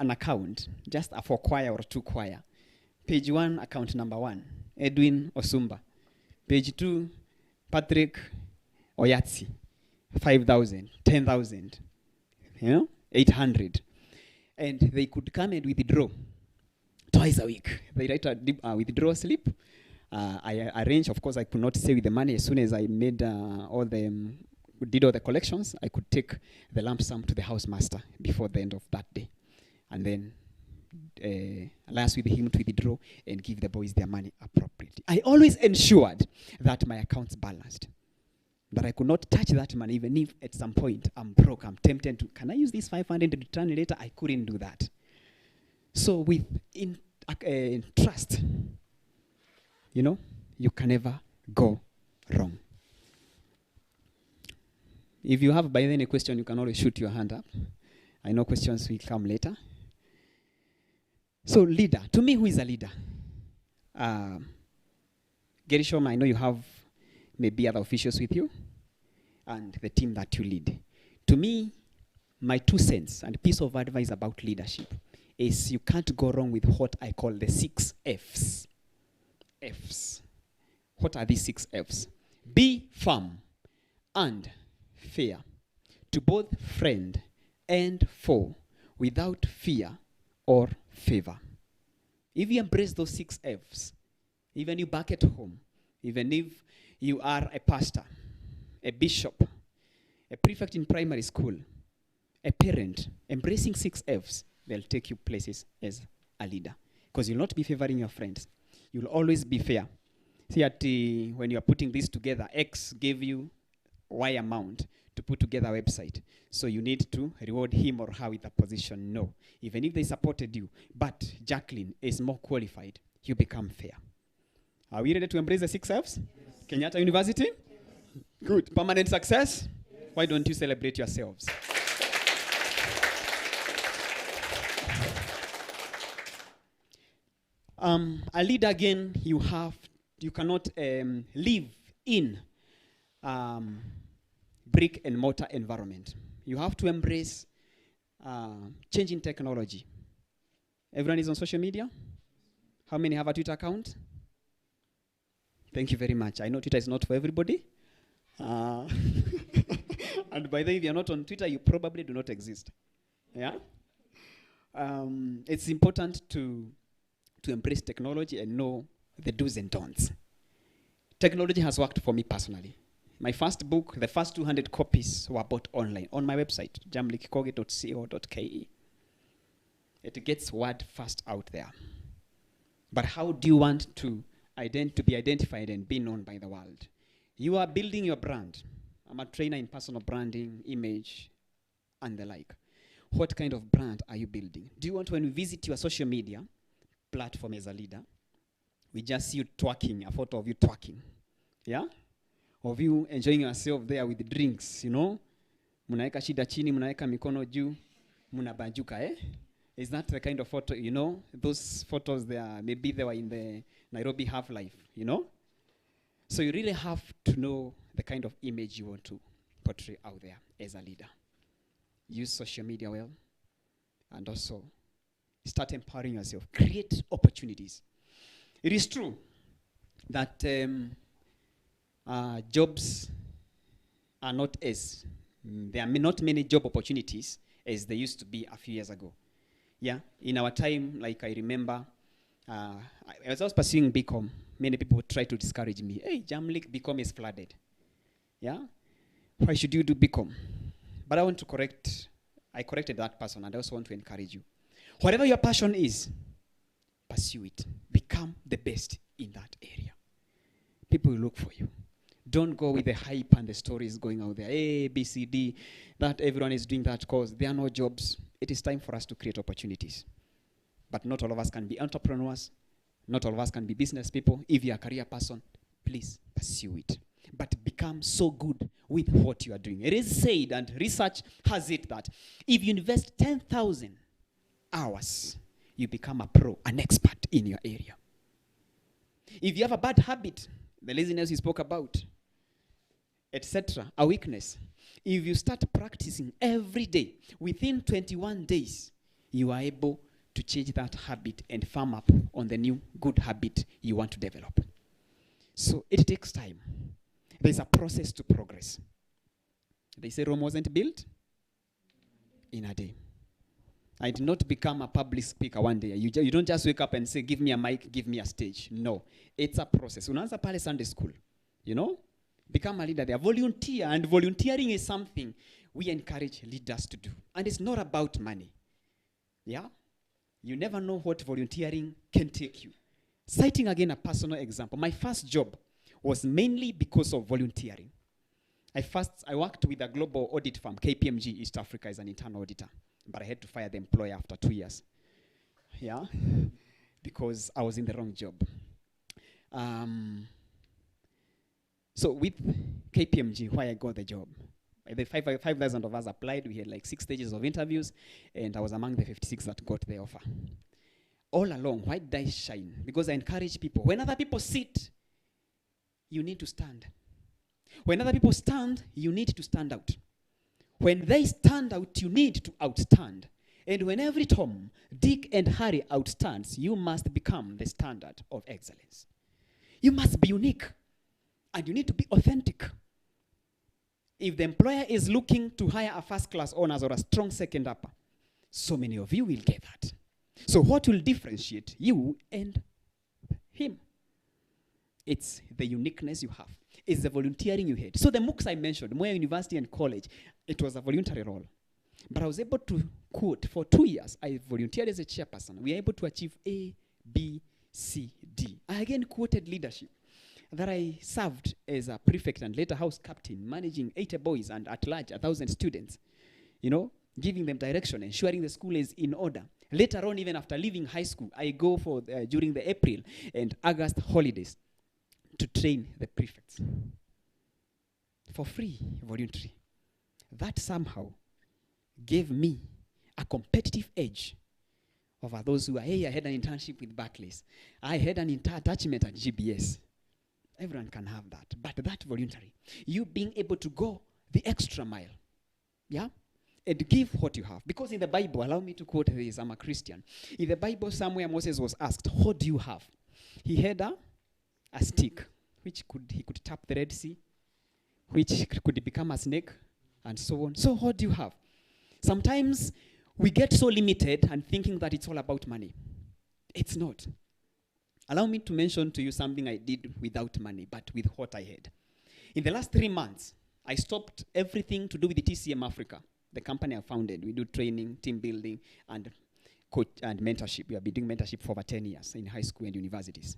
Speaker 4: account, just for choir or 2 choir. Page 1, account number 1, Edwin Osumba. Page 2, Patrick Oyatsi, 5,000, 10,000, 800. And they could come and withdraw twice a week. They write a withdrawal slip. I arranged, of course, I could not stay with the money. As soon as I made did all the collections, I could take the lump sum to the house master before the end of that day. And then alliance with him to withdraw and give the boys their money appropriately. I always ensured that my accounts balanced, that I could not touch that money, even if at some point I'm broke, I'm tempted to, can I use this 500 to return later? I couldn't do that. So with trust, you can never go wrong. If you have by then a question, you can always shoot your hand up. I know questions will come later. So leader, to me, who is a leader? Gerishom, I know you have maybe other officials with you and the team that you lead. To me, my 2 cents and piece of advice about leadership is you can't go wrong with what I call the 6 Fs. Fs. What are these 6 Fs? Be firm and fair to both friend and foe without fear or favor. If you embrace those 6 Fs, even you back at home, even if you are a pastor, a bishop, a prefect in primary school, a parent, embracing 6 Fs, they'll take you places as a leader. Because you'll not be favoring your friends. You'll always be fair. See, when you're putting this together, X gave you Y amount to put together a website. So you need to reward him or her with a position. No. Even if they supported you, but Jacqueline is more qualified, you become fair. Are we ready to embrace the 6 Fs? Yes. Kenyatta University? Yes. Good. Permanent success? Yes. Why don't you celebrate yourselves? A leader, again, you cannot live in brick and mortar environment. You have to embrace changing technology. Everyone is on social media? How many have a Twitter account? Thank you very much. I know Twitter is not for everybody. And by the way, if you're not on Twitter, you probably do not exist. Yeah? It's important to embrace technology and know the do's and don'ts. Technology has worked for me personally. My first book, the first 200 copies were bought online on my website, jamlickkogi.co.ke. It gets word fast out there. But how do you want to be identified and be known by the world? You are building your brand. I'm a trainer in personal branding, image, and the like. What kind of brand are you building? Do you want, when we visit your social media platform as a leader, we just see you twerking, a photo of you twerking? Yeah? Of you enjoying yourself there with the drinks, Munaeka shida chini, munaeka mikono juu, munabanjuka, eh? Is that the kind of photo, Those photos there, maybe they were in the Nairobi Half-Life, So you really have to know the kind of image you want to portray out there as a leader. Use social media well, and also start empowering yourself. Create opportunities. It is true that jobs are not there are not many job opportunities as they used to be a few years ago. Yeah, in our time, like I remember, as I was pursuing BCom, many people would try to discourage me. Hey, Jamlick, BCom is flooded. Yeah, why should you do BCom? But I corrected that person, and I also want to encourage you. Whatever your passion is, pursue it. Become the best in that area. People will look for you. Don't go with the hype and the stories going out there. A, B, C, D, that everyone is doing that course. There are no jobs. It is time for us to create opportunities. But not all of us can be entrepreneurs. Not all of us can be business people. If you're a career person, please pursue it. But become so good with what you are doing. It is said, and research has it, that if you invest 10,000 hours, you become a pro, an expert in your area. If you have a bad habit, the laziness you spoke about, etc., a weakness, if you start practicing every day, within 21 days, you are able to change that habit and farm up on the new good habit you want to develop. So it takes time. There's a process to progress. They say Rome wasn't built in a day. I did not become a public speaker one day. You don't just wake up and say, give me a mic, give me a stage. No, it's a process. Unaanza pale Sunday school, you know? Become a leader there. Volunteer, and volunteering is something we encourage leaders to do. And it's not about money. Yeah? You never know what volunteering can take you. Citing again a personal example, my first job was mainly because of volunteering. I worked with a global audit firm, KPMG East Africa, as an internal auditor. But I had to fire the employer after 2 years. Yeah? Because I was in the wrong job. So with KPMG, why I got the job, the 5,000 of us applied. We had like 6 stages of interviews, and I was among the 56 that got the offer. All along, why did I shine? Because I encourage people. When other people sit, you need to stand. When other people stand, you need to stand out. When they stand out, you need to outstand. And when every Tom, Dick, and Harry outstands, you must become the standard of excellence. You must be unique. And you need to be authentic. If the employer is looking to hire a first-class honors or a strong second upper, so many of you will get that. So what will differentiate you and him? It's the uniqueness you have. It's the volunteering you had. So the MOOCs I mentioned, Moya University and College, it was a voluntary role. But I was able to quote, for 2 years, I volunteered as a chairperson. We were able to achieve A, B, C, D. I again quoted leadership. That I served as a prefect and later house captain, managing 80 boys and at large 1,000 students. You know, giving them direction, ensuring the school is in order. Later on, even after leaving high school, I go for during the April and August holidays to train the prefects. For free, voluntary. That somehow gave me a competitive edge over those who are, hey, I had an internship with Barclays. I had an attachment at GBS. Everyone can have that, but that voluntary. You being able to go the extra mile, yeah? And give what you have. Because in the Bible, allow me to quote this, I'm a Christian. In the Bible, somewhere Moses was asked, what do you have? He had a stick, which he could tap the Red Sea, which could become a snake, and so on. So what do you have? Sometimes we get so limited and thinking that it's all about money. It's not. Allow me to mention to you something I did without money, but with what I had. In the last 3 months, I stopped everything to do with the TCM Africa, the company I founded. We do training, team building, and coach and mentorship. We have been doing mentorship for over 10 years in high school and universities.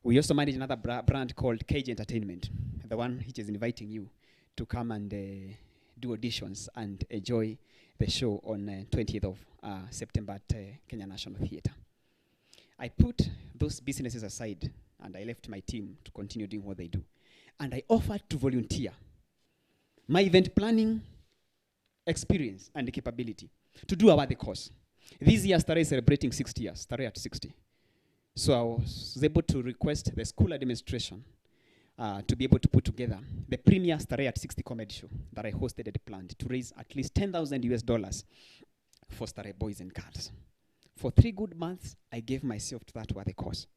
Speaker 4: We also manage another brand called Cage Entertainment, the one which is inviting you to come and do auditions and enjoy the show on 20th of September at Kenya National Theatre. I put those businesses aside and I left my team to continue doing what they do. And I offered to volunteer my event planning experience and capability to do our course. This year, Stare is celebrating 60 years, Stare at 60. So I was able to request the school administration to be able to put together the premier Stare at 60 comedy show that I hosted and planned to raise at least $10,000 for Stare boys and girls. For 3 good months, I gave myself to that worthy cause.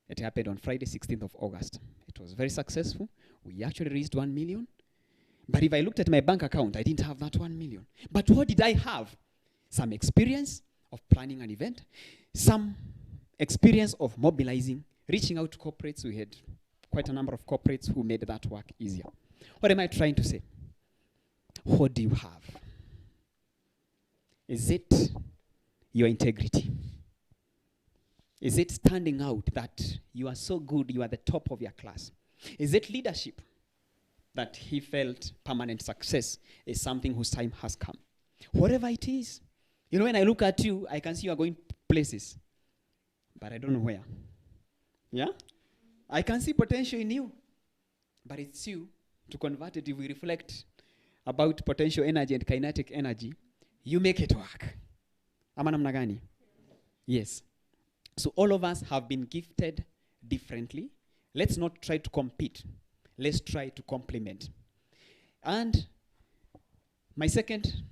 Speaker 4: It happened on Friday, 16th of August. It was very successful. We actually raised 1 million. But if I looked at my bank account, I didn't have that 1 million. But what did I have? Some experience of planning an event, some experience of mobilizing, reaching out to corporates. We had quite a number of corporates who made that work easier. What am I trying to say? What do you have? Is it your integrity? Is it standing out that you are so good, you are the top of your class? Is it leadership that he felt permanent success is something whose time has come? Whatever it is. You know, when I look at you, I can see you are going places, but I don't know where. Yeah? I can see potential in you, but it's you to convert it. If we reflect about potential energy and kinetic energy, you make it work. Ama namna gani? Yes. So all of us have been gifted differently. Let's not try to compete. Let's try to complement. And my second,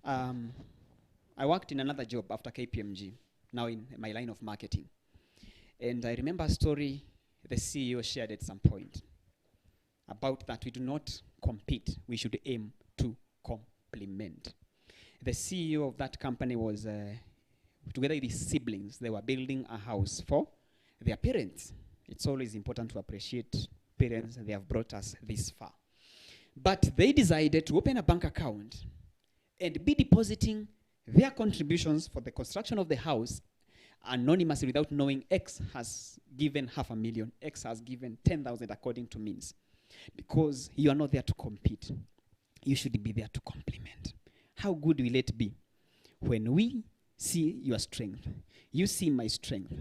Speaker 4: I worked in another job after KPMG, now in my line of marketing. And I remember a story the CEO shared at some point about that we do not compete, we should aim to complement. The CEO of that company was, together with his siblings, they were building a house for their parents. It's always important to appreciate parents, they have brought us this far. But they decided to open a bank account and be depositing their contributions for the construction of the house anonymously without knowing X has given $500,000, X has given 10,000 according to means. Because you are not there to compete. You should be there to complement. How good will it be when we see your strength, you see my strength,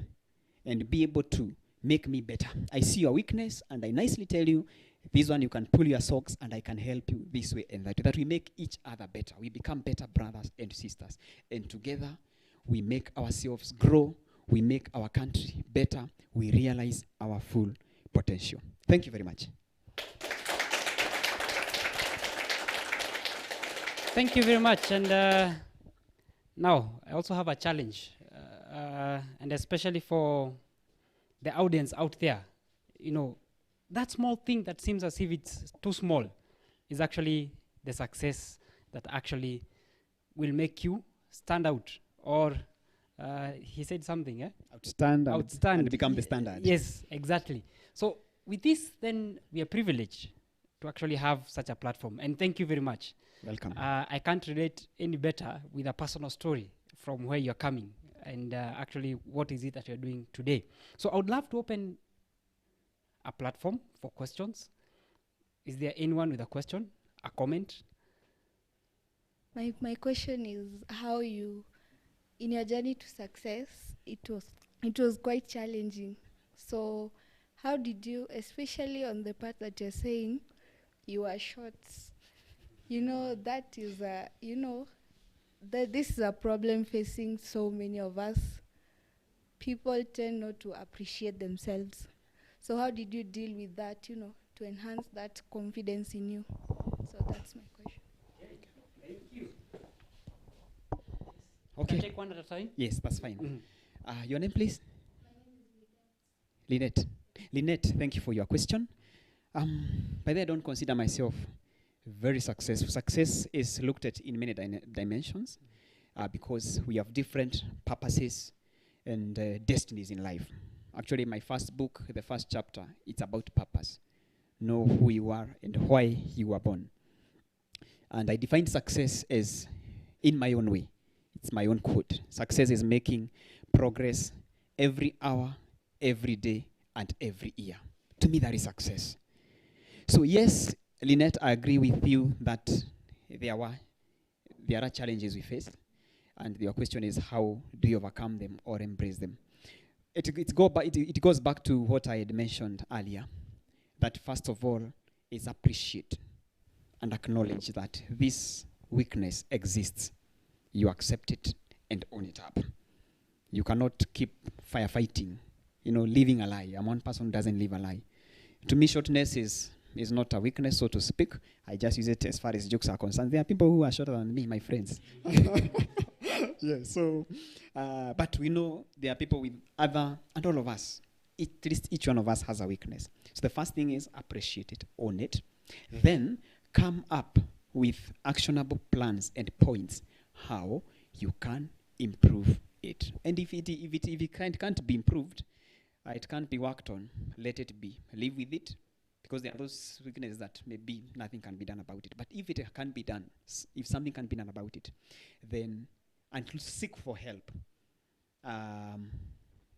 Speaker 4: and be able to make me better? I see your weakness, and I nicely tell you, this one you can pull your socks, and I can help you this way and that way. That we make each other better. We become better brothers and sisters. And together, we make ourselves grow. We make our country better. We realize our full potential. Thank you very much.
Speaker 2: Thank you very much. And now, I also have a challenge, and especially for the audience out there. You know, that small thing that seems as if it's too small is actually the success that actually will make you stand out. Or he said something, eh?
Speaker 4: Outstand
Speaker 2: and
Speaker 4: become the standard.
Speaker 2: Yes, exactly. So with this, then we are privileged to actually have such a platform. And thank you very much.
Speaker 4: Welcome.
Speaker 2: I can't relate any better with a personal story from where you're coming and actually what is it that you're doing today. So I would love to open a platform for questions. Is there anyone with a question, a comment?
Speaker 6: My question is how you, in your journey to success, it was quite challenging. So how did you, especially on the part that you're saying you are short, you know, that is a, you know, that this is a problem facing so many of us. People tend not to appreciate themselves. So how did you deal with that, you know, to enhance that confidence in you? So that's my question.
Speaker 2: Thank you.
Speaker 4: Okay.
Speaker 2: Can I take one at a time?
Speaker 4: Yes, that's fine.
Speaker 2: Mm-hmm.
Speaker 4: Your name, please? Lynette. Lynette, thank you for your question. By the way, I don't consider myself very successful. Success is looked at in many dimensions because we have different purposes and destinies in life. Actually, my first book, the first chapter, it's about purpose. Know who you are and why you were born. And I define success as in my own way. It's my own quote. Success is making progress every hour, every day, and every year. To me, that is success. So yes, Lynette, I agree with you that there are challenges we face. And your question is, how do you overcome them or embrace them? It goes back to what I had mentioned earlier, that first of all is appreciate and acknowledge that this weakness exists. You accept it and own it up. You cannot keep firefighting, you know, living a lie. I'm one person who doesn't live a lie. To me, shortness is not a weakness, so to speak. I just use it as far as jokes are concerned. There are people who are shorter than me, my friends. Yeah, so, but we know there are people with other, and all of us, at least each one of us has a weakness. So the first thing is appreciate it, own it. Then come up with actionable plans and points how you can improve it. And if it can't be improved, it can't be worked on, let it be. Live with it, because there are those weaknesses that maybe nothing can be done about it. But if it can be done, if something can be done about it, then until seek for help.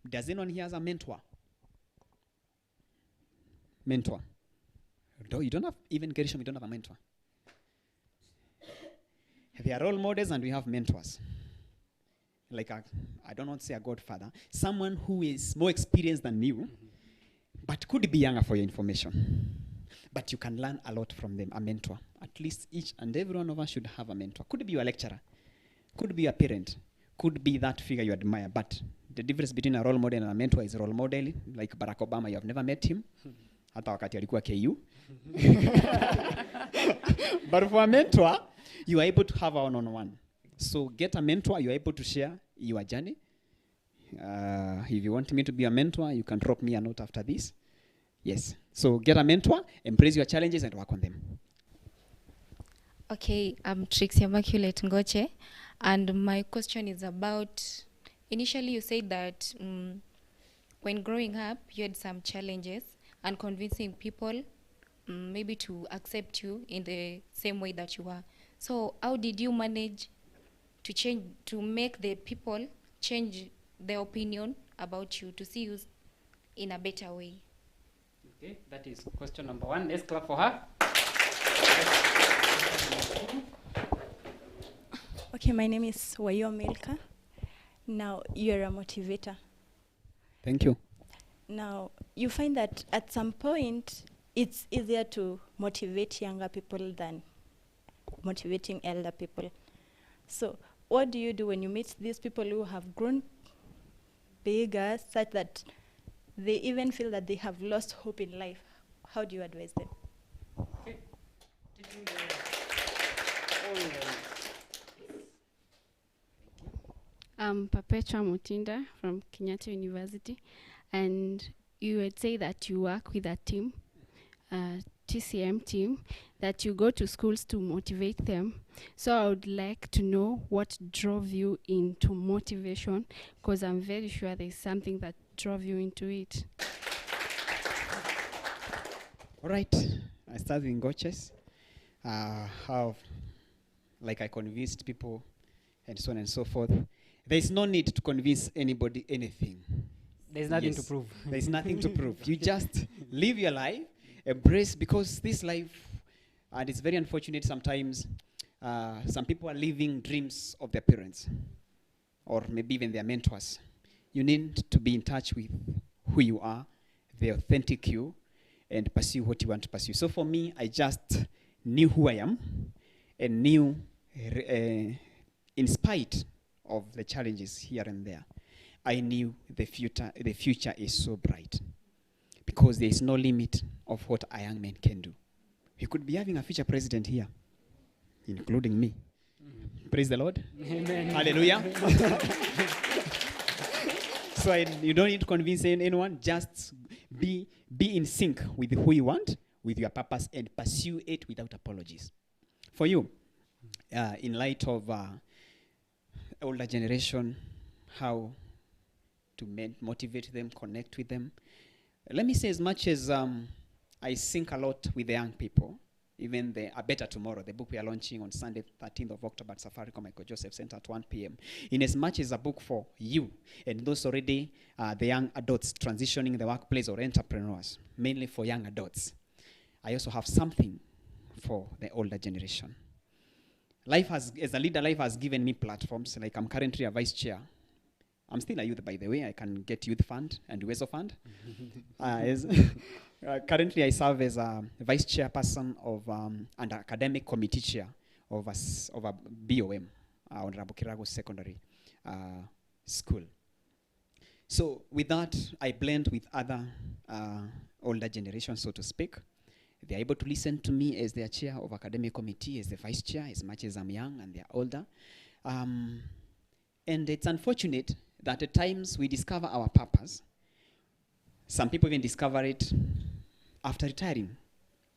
Speaker 4: Does anyone here has a mentor? Mentor. No, you don't have, even Gerishom, you don't have a mentor. There are role models and we have mentors. Like I don't want to say a godfather, someone who is more experienced than you, but could be younger for your information. But you can learn a lot from them, a mentor. At least each and every one of us should have a mentor. Could be your lecturer, could be a parent, could be that figure you admire. But the difference between a role model and a mentor is role model. Like Barack Obama, you have never met him. Hata wakati alikuwa KU. But for a mentor, you are able to have a one-on-one. So get a mentor, you are able to share your journey. If you want me to be a mentor, you can drop me a note after this. Yes. So get a mentor, embrace your challenges and work on them.
Speaker 7: Okay, I'm Trixie Immaculate Ngoche, and my question is about, initially you said that when growing up, you had some challenges and convincing people maybe to accept you in the same way that you are. So how did you manage to change, to make the people change their opinion about you, to see you in a better way?
Speaker 2: Okay, that is question number one. Let's clap for her.
Speaker 8: Okay, my name is Wayo Milka. Now, you're a motivator.
Speaker 4: Thank you.
Speaker 8: Now, you find that at some point, it's easier to motivate younger people than motivating elder people. So, what do you do when you meet these people who have grown bigger, such that they even feel that they have lost hope in life? How do you advise them?
Speaker 2: Okay.
Speaker 9: I'm Perpetua Mutinda from Kenyatta University, and you would say that you work with a team, TCM team, that you go to schools to motivate them. So I would like to know what drove you into motivation, because I'm very sure there's something that drove you into it.
Speaker 4: All right. I started in Goches. How, like I convinced people and so on and so forth. There is no need to convince anybody anything.
Speaker 2: There's nothing to prove.
Speaker 4: There's nothing to prove. You just live your life, embrace, because this life, and it's very unfortunate sometimes, some people are living dreams of their parents, or maybe even their mentors. You need to be in touch with who you are, the authentic you, and pursue what you want to pursue. So for me, I just knew who I am, and knew, in spite of the challenges here and there, I knew the future is so bright, because there is no limit of what a young man can do. We could be having a future president here, including me. Praise the Lord.
Speaker 2: Amen.
Speaker 4: Hallelujah. So you don't need to convince anyone. Just be in sync with who you want, with your purpose, and pursue it without apologies. For you, in light of older generation, how to motivate them, connect with them. Let me say, as much as I think a lot with the young people, even the A Better Tomorrow, the book we are launching on Sunday, 13th of October at Safaricom Michael Joseph Center at 1 p.m. In as much as a book for you and those already the young adults transitioning the workplace or entrepreneurs, mainly for young adults, I also have something for the older generation. Life has, as a leader, life has given me platforms. Like I'm currently a vice chair. I'm still a youth, by the way. I can get youth fund and WESO fund. Currently, I serve as a vice chairperson of and academic committee chair of a BOM, on Rabukirago Secondary School. So with that, I blend with other older generations, so to speak. They're able to listen to me as their chair of academic committee, as the vice chair, as much as I'm young and they're older. And it's unfortunate that at times we discover our purpose. Some people even discover it after retiring.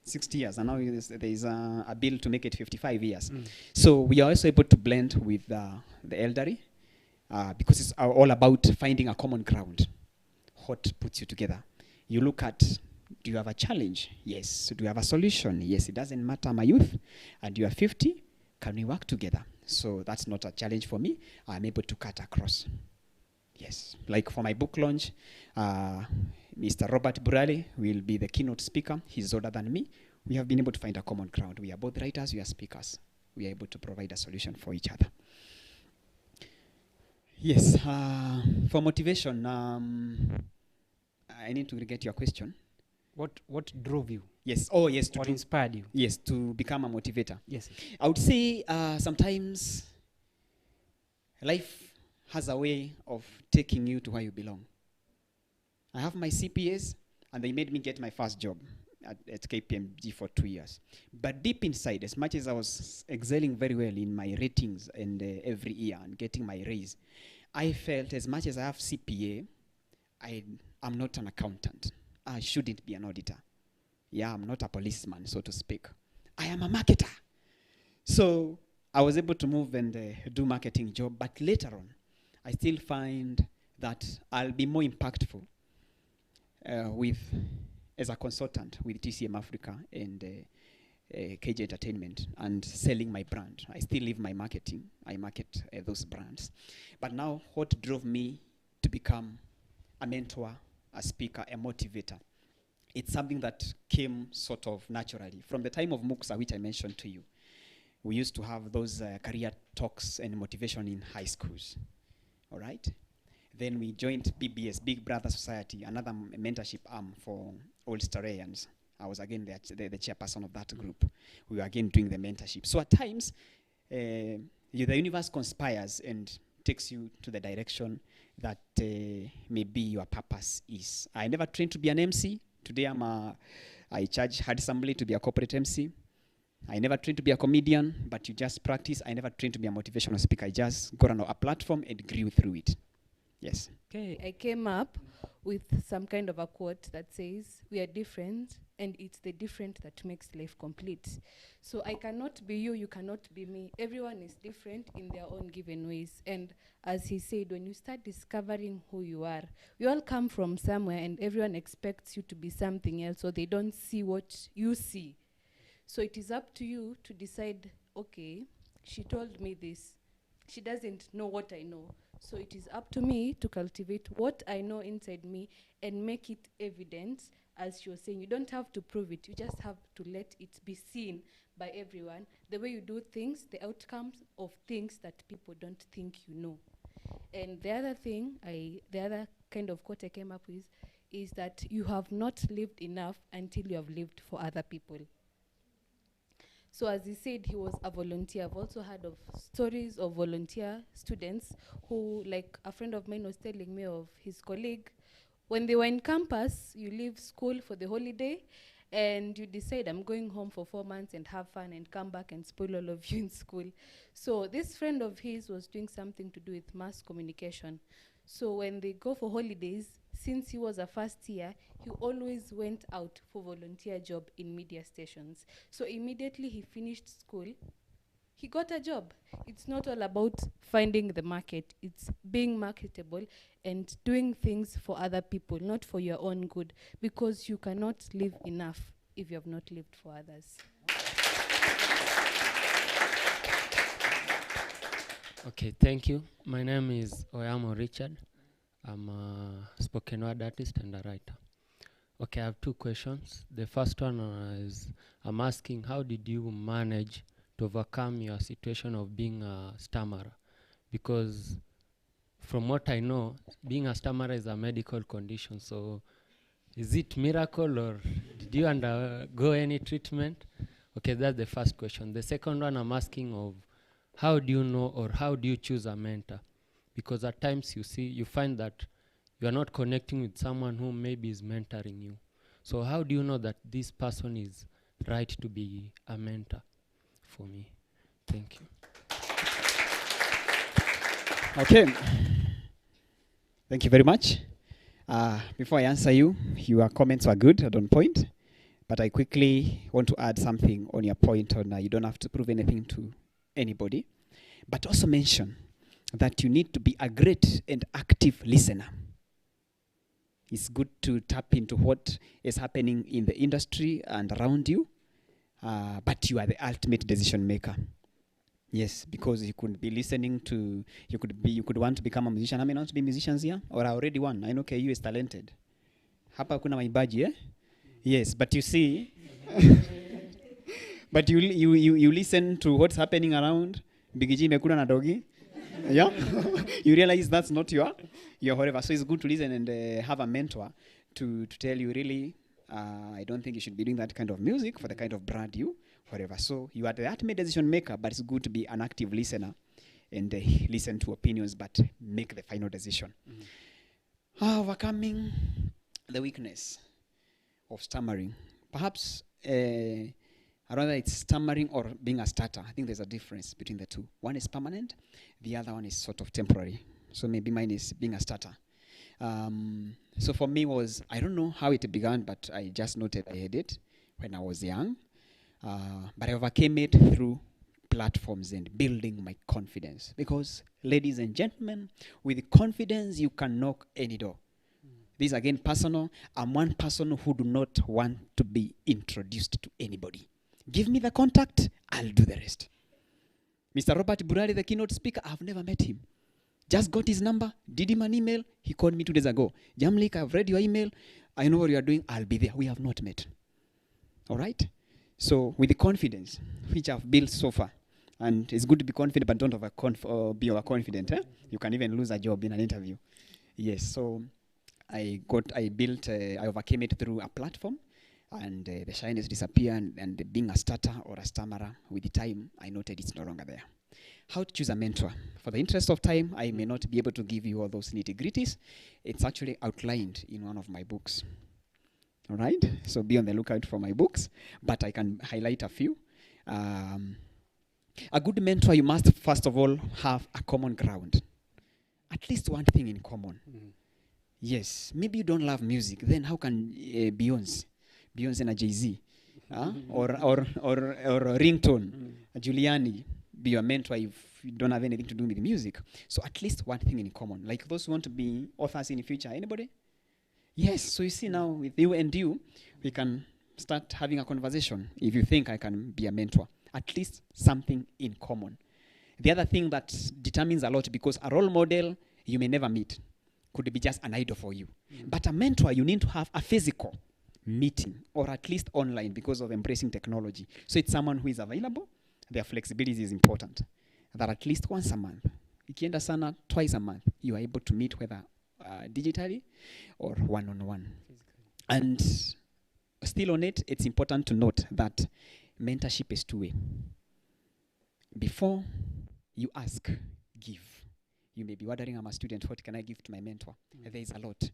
Speaker 4: 60 years, and now there is a bill to make it 55 years. So we are also able to blend with the elderly because it's all about finding a common ground. What puts you together? You look at, do you have a challenge? Yes. Do you have a solution? Yes. It doesn't matter, I'm a youth, and you are 50. Can we work together? So that's not a challenge for me. I'm able to cut across. Yes. Like for my book launch, Mr. Robert Burale will be the keynote speaker. He's older than me. We have been able to find a common ground. We are both writers, we are speakers. We are able to provide a solution for each other. Yes, for motivation, I need to get your question.
Speaker 2: What drove you?
Speaker 4: Yes, oh yes.
Speaker 2: What inspired you?
Speaker 4: Yes, to become a motivator.
Speaker 2: Yes.
Speaker 4: I would say sometimes life has a way of taking you to where you belong. I have my CPAs, and they made me get my first job at KPMG for 2 years. But deep inside, as much as I was excelling very well in my ratings and every year and getting my raise, I felt as much as I have CPA, I'm not an accountant. I shouldn't be an auditor. Yeah, I'm not a policeman, so to speak. I am a marketer. So I was able to move and do marketing job, but later on, I still find that I'll be more impactful as a consultant with TCM Africa and KG Entertainment and selling my brand. I still live my marketing. I market those brands. But now what drove me to become a mentor, a speaker, a motivator, it's something that came sort of naturally. From the time of Muksa, which I mentioned to you, we used to have those career talks and motivation in high schools. All right? Then we joined BBS, Big Brother Society, another mentorship arm for Ulsteraians. I was again the chairperson of that group. We were again doing the mentorship. So at times, the universe conspires and takes you to the direction that maybe your purpose is. I never trained to be an MC. Today I charge handsomely to be a corporate MC. I never trained to be a comedian, but you just practice. I never trained to be a motivational speaker. I just got on a platform and grew through it. Yes.
Speaker 10: Okay, I came up with some kind of a quote that says, we are different, and it's the different that makes life complete. So I cannot be you, you cannot be me. Everyone is different in their own given ways. And as he said, when you start discovering who you are, we all come from somewhere, and everyone expects you to be something else, so they don't see what you see. So it is up to you to decide, okay, she told me this. She doesn't know what I know. So it is up to me to cultivate what I know inside me and make it evident, as you're saying. You don't have to prove it. You just have to let it be seen by everyone. The way you do things, the outcomes of things that people don't think you know. And the other thing, the other kind of quote I came up with is that you have not lived enough until you have lived for other people. So as he said, he was a volunteer. I've also heard of stories of volunteer students who, like a friend of mine was telling me of his colleague, when they were in campus, you leave school for the holiday and you decide, I'm going home for 4 months and have fun and come back and spoil all of you in school. So this friend of his was doing something to do with mass communication. So when they go for holidays, since he was a first year, he always went out for volunteer job in media stations. So immediately he finished school, he got a job. It's not all about finding the market. It's being marketable and doing things for other people, not for your own good, because you cannot live enough if you have not lived for others.
Speaker 11: Okay, thank you. My name is Oyamo Richard. I'm a spoken word artist and a writer. Okay, I have 2 questions. The first one is, I'm asking, how did you manage to overcome your situation of being a stammerer? Because from what I know, being a stammerer is a medical condition. So is it miracle, or did you undergo any treatment? Okay, that's the first question. The second one, I'm asking of, how do you know, or how do you choose a mentor? Because at times you find that you are not connecting with someone who maybe is mentoring you. So how do you know that this person is right to be a mentor for me? Thank you.
Speaker 4: Okay. Thank you very much. Before I answer you, your comments were good and on point. But I quickly want to add something on your point on you don't have to prove anything to anybody. But also mention that you need to be a great and active listener. It's good to tap into what is happening in the industry and around you, but you are the ultimate decision maker. Yes, because you could be listening to, you could want to become a musician. How many want to be musicians here? Or I already one? I know KU is talented. Hapa kuna maibaji, eh? Yes, but you see, but you listen to what's happening around. Bigiji mekuna na dogi. Yeah? You realize that's not your whatever. So it's good to listen and have a mentor to tell you really, I don't think you should be doing that kind of music for the kind of brand you, whatever. So you are the ultimate decision maker, but it's good to be an active listener and listen to opinions, but make the final decision. Overcoming the weakness of stammering. Perhaps, rather it's stammering or being a stutter. I think there's a difference between the two. One is permanent, the other one is sort of temporary. So maybe mine is being a stutter. So for me I don't know how it began, but I just noted I had it when I was young. But I overcame it through platforms and building my confidence. Because, ladies and gentlemen, with confidence, you can knock any door. This is again personal. I'm one person who do not want to be introduced to anybody. Give me the contact, I'll do the rest. Mr. Robert Burari, the keynote speaker, I've never met him. Just got his number, did him an email, he called me 2 days ago. Jamlick, I've read your email, I know what you are doing, I'll be there. We have not met. All right? So with the confidence, which I've built so far, and it's good to be confident, but don't be overconfident. Eh? You can even lose a job in an interview. Yes, so I overcame it through a platform, and the shyness disappeared, and being a stutter or a stammerer, with the time, I noted it's no longer there. How to choose a mentor. For the interest of time, I may not be able to give you all those nitty-gritties. It's actually outlined in one of my books. All right? So be on the lookout for my books, but I can highlight a few. A good mentor, you must first of all have a common ground. At least one thing in common. Yes, maybe you don't love music. Then how can Beyonce and Jay-Z, or Ringtone, Giuliani be your mentor if you don't have anything to do with music? So at least one thing in common. Like those who want to be authors in the future. Anybody? Yes. So you see now with you and you, we can start having a conversation. If you think I can be a mentor, at least something in common. The other thing that determines a lot, because a role model you may never meet, could be just an idol for you. But a mentor, you need to have a physical meeting, or at least online, because of embracing technology. So it's someone who is available. Their flexibility is important. That at least once a month, ikienda sana twice a month, you are able to meet, whether digitally or one-on-one. And still on it, it's important to note that mentorship is two-way. Before you ask, give. You may be wondering, I'm a student, what can I give to my mentor? There is a lot.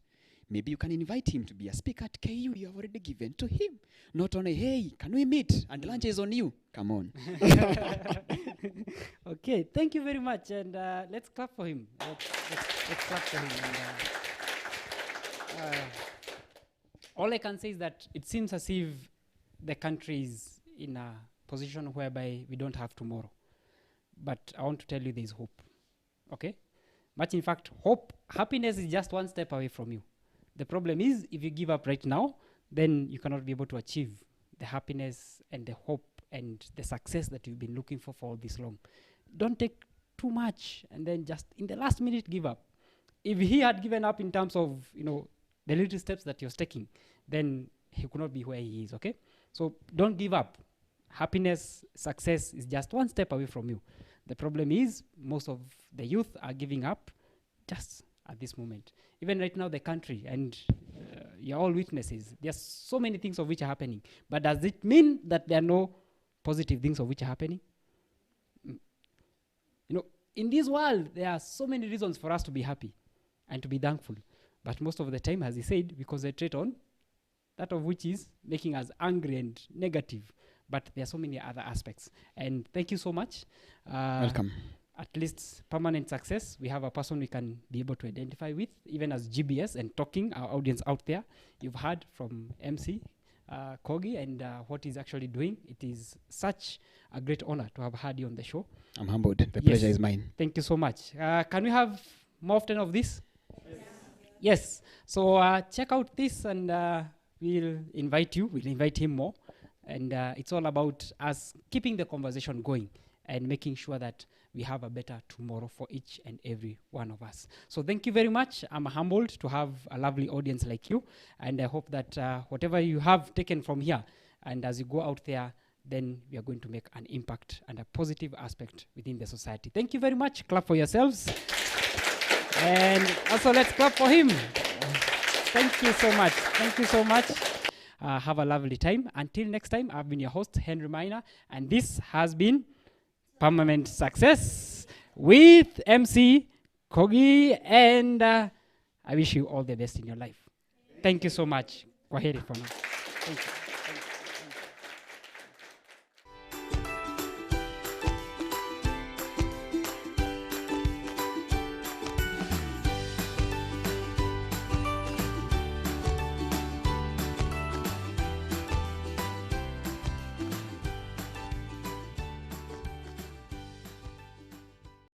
Speaker 4: Maybe you can invite him to be a speaker at KU. You have already given to him. Not only, hey, can we meet? And lunch is on you. Come on.
Speaker 2: Okay, thank you very much. And let's clap for him. Let's clap for him. And, all I can say is that it seems as if the country is in a position whereby we don't have tomorrow. But I want to tell you there is hope. Okay? But in fact, happiness is just one step away from you. The problem is, if you give up right now, then you cannot be able to achieve the happiness and the hope and the success that you've been looking for all this long. Don't take too much and then just in the last minute give up. If he had given up in terms of, the little steps that you're taking, then he could not be where he is, okay? So don't give up. Happiness, success is just one step away from you. The problem is, most of the youth are giving up just at this moment. Even right now, the country, and you're all witnesses, there's so many things of which are happening. But does it mean that there are no positive things of which are happening? In this world, there are so many reasons for us to be happy and to be thankful. But most of the time, as he said, we concentrate on that of which is making us angry and negative. But there are so many other aspects. And thank you so much.
Speaker 4: Welcome.
Speaker 2: At least permanent success, we have a person we can be able to identify with, even as GBS and Talking, our audience out there. You've heard from MC, Kogi and what he's actually doing. It is such a great honor to have had you on the show.
Speaker 4: I'm humbled. The pleasure is mine.
Speaker 2: Thank you so much. Can we have more often of this? Yes. So check out this and we'll invite you. We'll invite him more. And it's all about us keeping the conversation going and making sure that we have a better tomorrow for each and every one of us. So thank you very much. I'm humbled to have a lovely audience like you. And I hope that whatever you have taken from here, and as you go out there, then we are going to make an impact and a positive aspect within the society. Thank you very much. Clap for yourselves. And also let's clap for him. Thank you so much. Thank you so much. Have a lovely time. Until next time, I've been your host, Henry Minor, and this has been Permanent Success with MC Kogi, and I wish you all the best in your life. Thank you so much. Kwaheri for now. Thank you.